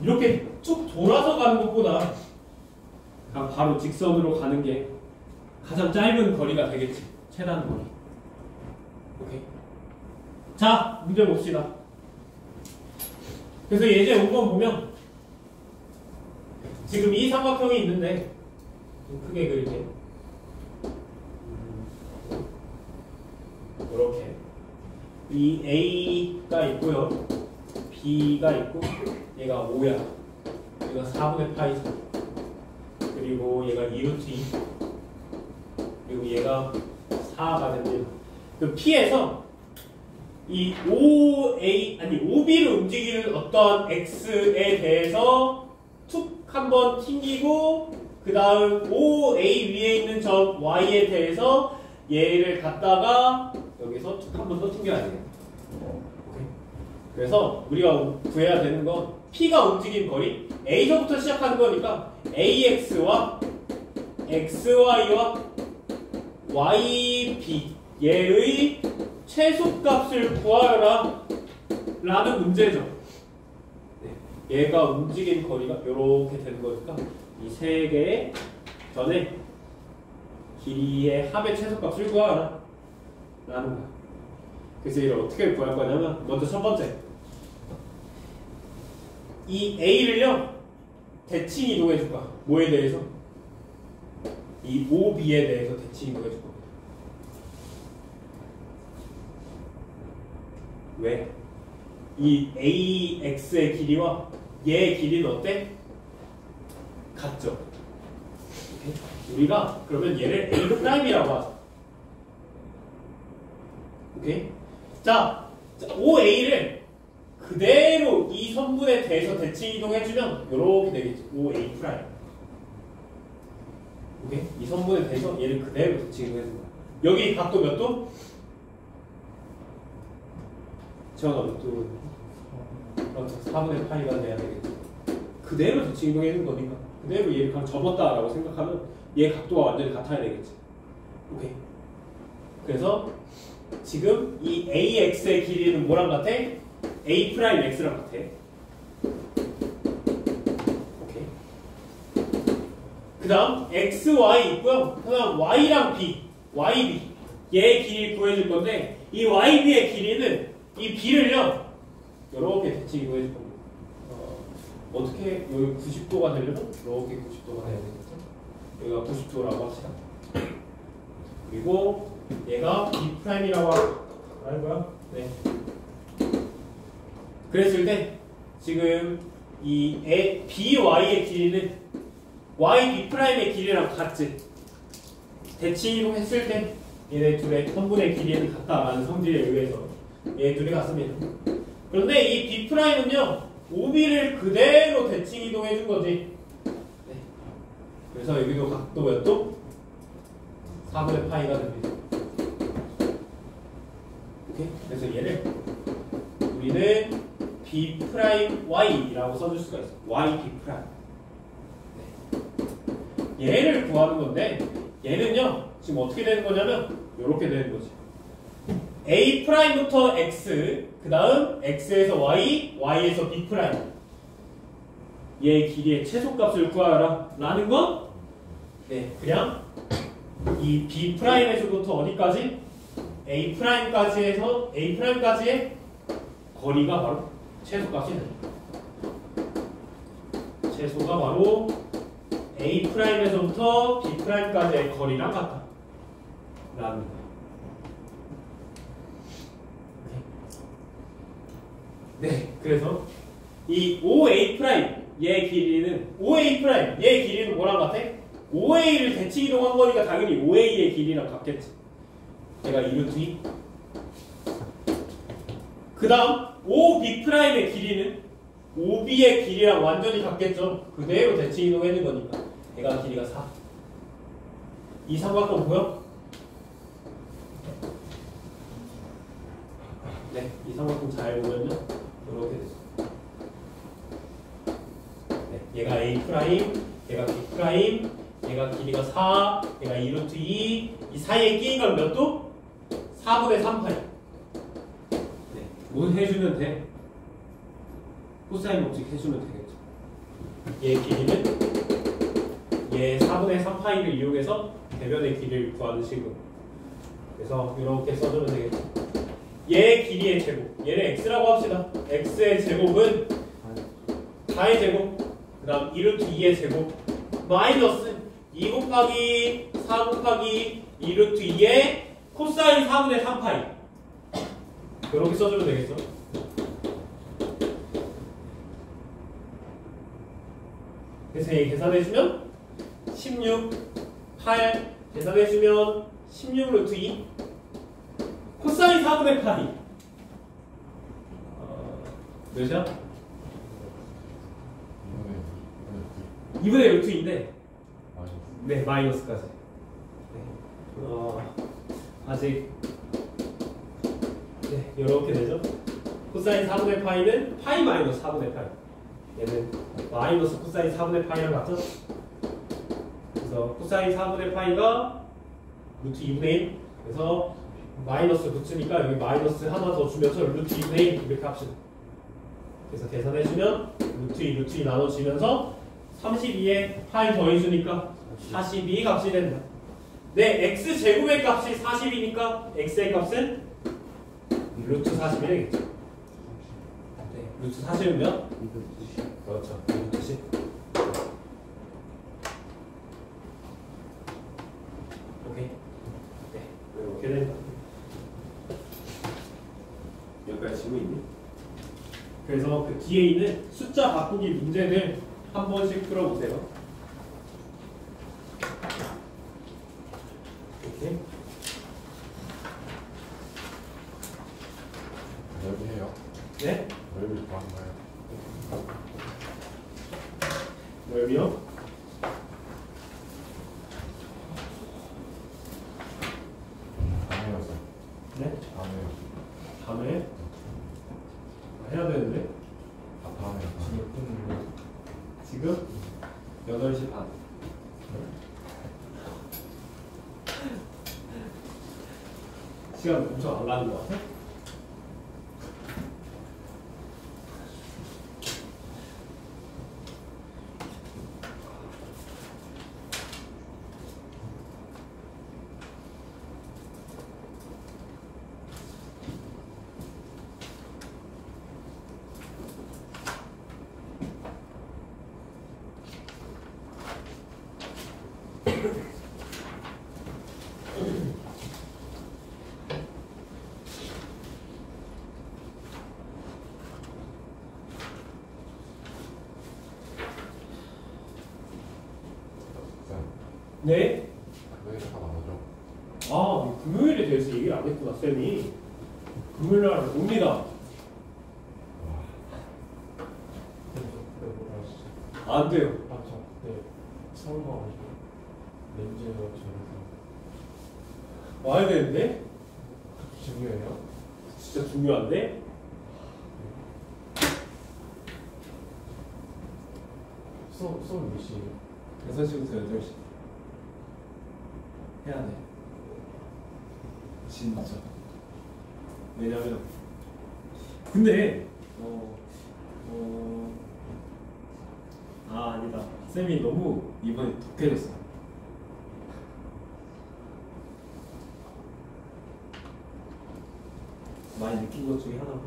이렇게 쭉 돌아서 가는 것보다 그냥 바로 직선으로 가는 게 가장 짧은 거리가 되겠지. 최단 거리. 오케이. 자, 문제 봅시다. 그래서 예제 5번 보면 지금 이 삼각형이 있는데 좀 크게 그릴게요. 이렇게 이 A가 있고요, B가 있고, 얘가 5야, 얘가 4분의 파이 3, 그리고 얘가 2루트 2, 그리고 얘가 4가 됩니다. 그 P에서 이 OB를 움직이는 어떤 X에 대해서 툭 한번 튕기고, 그 다음 OA 위에 있는 점 Y에 대해서 얘를 갖다가 여기서 툭 한 번 더 튕겨야 돼요. 오케이. 그래서 우리가 구해야 되는 건 P가 움직인 거리, A서부터 시작하는 거니까 AX와 XY와 YB 얘의 최소값을 구하라 라는 문제죠. 네. 얘가 움직인 거리가 이렇게 되는 거니까 이 세 개의 전에 길이의 합의 최소값을 구하라 라는 거야. 그래서 이걸 어떻게 구할 거냐면, 먼저 첫 번째, 이 A를요 대칭 이동해 줄 거야. 뭐에 대해서? 이 OB에 대해서 대칭 이동해 줄 겁니다. 왜? 이 AX의 길이와 얘의 길이는 어때? 같죠? 오케이? 우리가 그러면 얘를 A'이라고 하자. 오케이? 자, OA를 그대로 이 선분에 대해서 대칭 이동해주면 이렇게 되겠지. OA 프라임. 오케이? 이 선분에 대해서 얘를 그대로 대칭 이동해주는 거야. 여기 각도 몇 도? 지원아 몇 도? 4분의 파이가 돼야 되겠지. 그대로 대칭 이동해주는 거니까 그대로 얘를 그냥 접었다라고 생각하면 얘 각도가 완전히 같아야 되겠지. 오케이? 그래서 지금 이 AX의 길이는 뭐랑 같아? A'X랑 같아. 오케이. 그 다음 XY 있고요. 그 다음 Y랑 B, YB 얘의 길이 구해줄 건데, 이 YB의 길이는 이 B를요 이렇게 대칭 구해줄 겁니다. 어떻게 여기 90도가 되려면 이렇게 90도가 돼야 되겠죠? 여기가 90도라고 합시다. 그리고 얘가 B'이라고 하는 거야. 네. 그랬을 때 지금 이 BY의 길이는 YB'의 길이랑 같지. 대칭 이동했을 때 얘네 둘의 선분의 길이는 같다라는 성질에 의해서 얘 둘이 같습니다. 그런데 이 B'은요 OB를 그대로 대칭 이동해준 거지. 네. 그래서 여기도 각도 몇 도? 4분의 파이가 됩니다. 오케이? 그래서 얘를 우리는 B'Y라고 써줄 수가 있어. YB'. 네. 얘를 구하는 건데, 얘는요 지금 어떻게 되는 거냐면 이렇게 되는 거지. A'부터 X, 그 다음 X에서 Y, Y에서 B'. 얘의 길이의 최소값을 구하라 라는 건, 네, 그냥 이 B'에서부터 어디까지? A'까지의 거리가 바로 최소값이 됩니다. 최소가 바로 A'에서부터 B'까지의 거리랑 같다 라는 거예요. 네, 그래서 이 OA 프라임 얘 길이는 OA 프라임 얘 길이는 뭐랑 같아? OA를 대칭 이동한 거니까 당연히 OA의 길이랑 같겠지. 얘가 2루트 2. 그 다음 OB 프라임의 길이는 OB의 길이랑 완전히 같겠죠. 그대로 대칭 이동해준 거니까 얘가 길이가 4. 이 삼각형 보여? 네, 이 삼각형 잘 보면요 이렇게 되죠. 네, 얘가 A 프라임, 얘가 B 프라임, 얘가 길이가 4, 얘가 2루트 2, 이 사이에 끼인 건 몇 도? 4분의 3파이. 네, 뭘 해주면 돼? 코사인 법칙 해주면 되겠죠. 얘 길이는 얘 4분의 3파이를 이용해서 대변의 길이를 구하는 식으로. 그래서 이렇게 써주면 되겠죠. 얘 길이의 제곱, 얘를 x라고 합시다. x의 제곱은 4의 제곱, 그 다음 2루트 2의 제곱 마이너스 2 곱하기 4 곱하기 2루트 2의 코사인 4분의 3파이. 이렇게 써주면 되겠죠. 그래서 얘 계산해주면 16, 8 계산해주면 16루트 2 코사인 4분의 8이 몇이야? 2분의 루트 2인데 네, 마이너스까지. 네. 아직 네, 이렇게 되죠. 코사인 4분의 파이는 파이 마이너스 4분의 파이. 얘는 마이너스 코사인 4분의 파이랑 같죠? 그래서 코사인 4분의 파이가 루트 2분의 1. 그래서 마이너스 붙으니까 여기 마이너스 하나 더 주면서 루트 2분의 1 이렇게 합시다. 그래서 계산해주면 루트 2, 루트 2 나눠지면서 32에 파이 더해주니까 42 값이 된다. 네, x제곱의 값이 40이니까 x의 값은 루트 40이 되겠죠. 네, 루트 40이면 그렇죠. 루트 10. 오케이. 네, 이렇게 된다. 여기까지 지고 있니? 그래서 그 뒤에 있는 숫자 바꾸기 문제를 한 번씩 풀어보세요. 이렇게. 넓이에요. 네? 넓이 구한가요? 넓이요? 다음에요. 네? 다음에요. 다음에 해야 되는데 다음에요. 지금 8시 반. 시간 엄청 안 가는 것 같아? 네? 금요일에 다 나오죠? 아, 금요일에 대해서 얘기를 안 했구나, 쌤이. 금요일 날 옵니다. 안 돼요. 맞죠. 네. 처음 와가지고 렌즈가 저래서 와야 되는데? 중요해요. 진짜 중요한데? 수업 몇 시에요? 6시부터 8시. 해야 돼. 진짜. 왜냐면 근데 아니다. 쌤이 너무 이번에 독해졌어. 많이 느낀 것 중에 하나.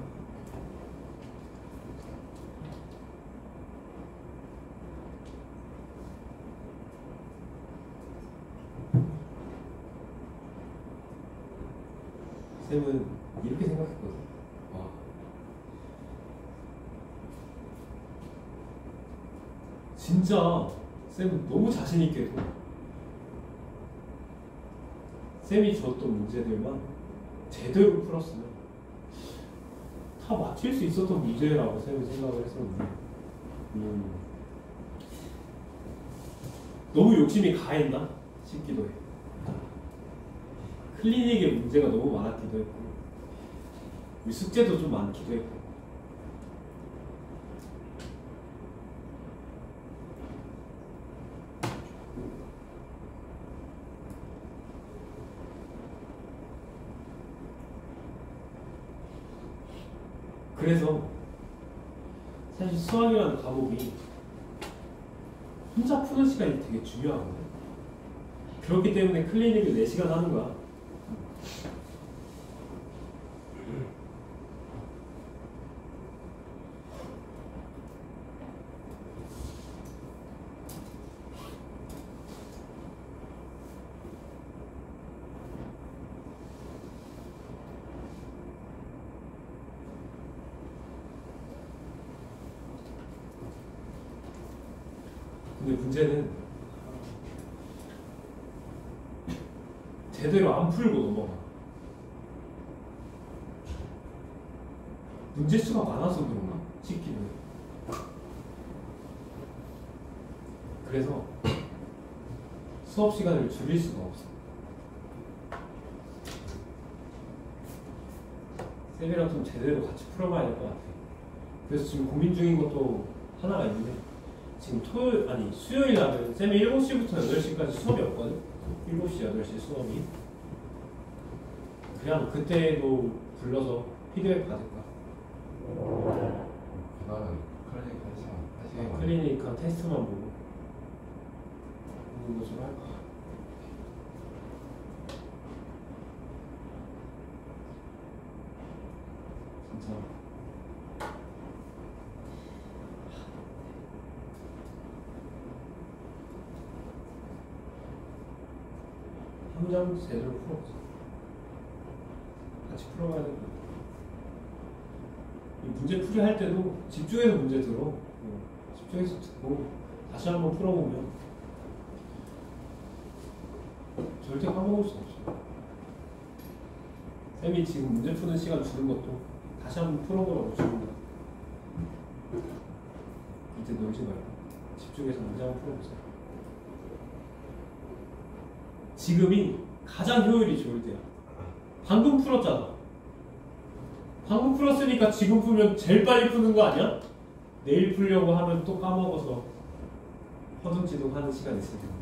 쌤은 이렇게 생각했거든. 진짜 쌤은 너무 자신 있게도 쌤이 줬던 문제들만 제대로 풀었으면 다 맞힐 수 있었던 문제라고 쌤이 생각을 했었는데 너무 욕심이 가했나 싶기도 해. 클리닉의 문제가 너무 많았기도 했고 우리 숙제도 좀 많기도 했고 그래서 사실 수학이라는 과목이 혼자 푸는 시간이 되게 중요하거든요. 그렇기 때문에 클리닉을 4시간 하는 거야. 근데 문제는 제대로 안 풀고 넘어가. 문제 수가 많아서 그런가 싶기는 해. 그래서 수업 시간을 줄일 수가 없어. 쌤이랑 좀 제대로 같이 풀어봐야 될 것 같아. 그래서 지금 고민 중인 것도 하나가 있는데 지금 수요일 날은 쌤이 7시부터 8시까지 수업이 없거든? 7시, 8시 수업이. 그냥 그때도 불러서 피드백 받을 거야. 그날은 클리닉 한 시간 클리니컬 테스트만 보고 그런 거좀 할 거야. 진짜. 함정 제대로 풀어보자. 같이 풀어봐야 될 것 같아. 이 문제 풀이 할 때도 집중해서 문제 들어. 집중해서 듣고 다시 한번 풀어보면 절대 까먹을 수 없어. 쌤이 지금 문제 푸는 시간 주는 것도 다시 한번 풀어보라고 주는 거야. 이제 놀지 말고 집중해서 문제 한번 풀어보자. 지금이 가장 효율이 좋을 때야. 방금 풀었잖아. 방금 풀었으니까 지금 풀면 제일 빨리 푸는 거 아니야? 내일 풀려고 하면 또 까먹어서 허둥지둥 하는 시간이 있을 텐데.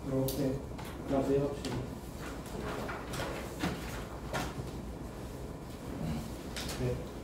이렇게까지 해봅시다. 네.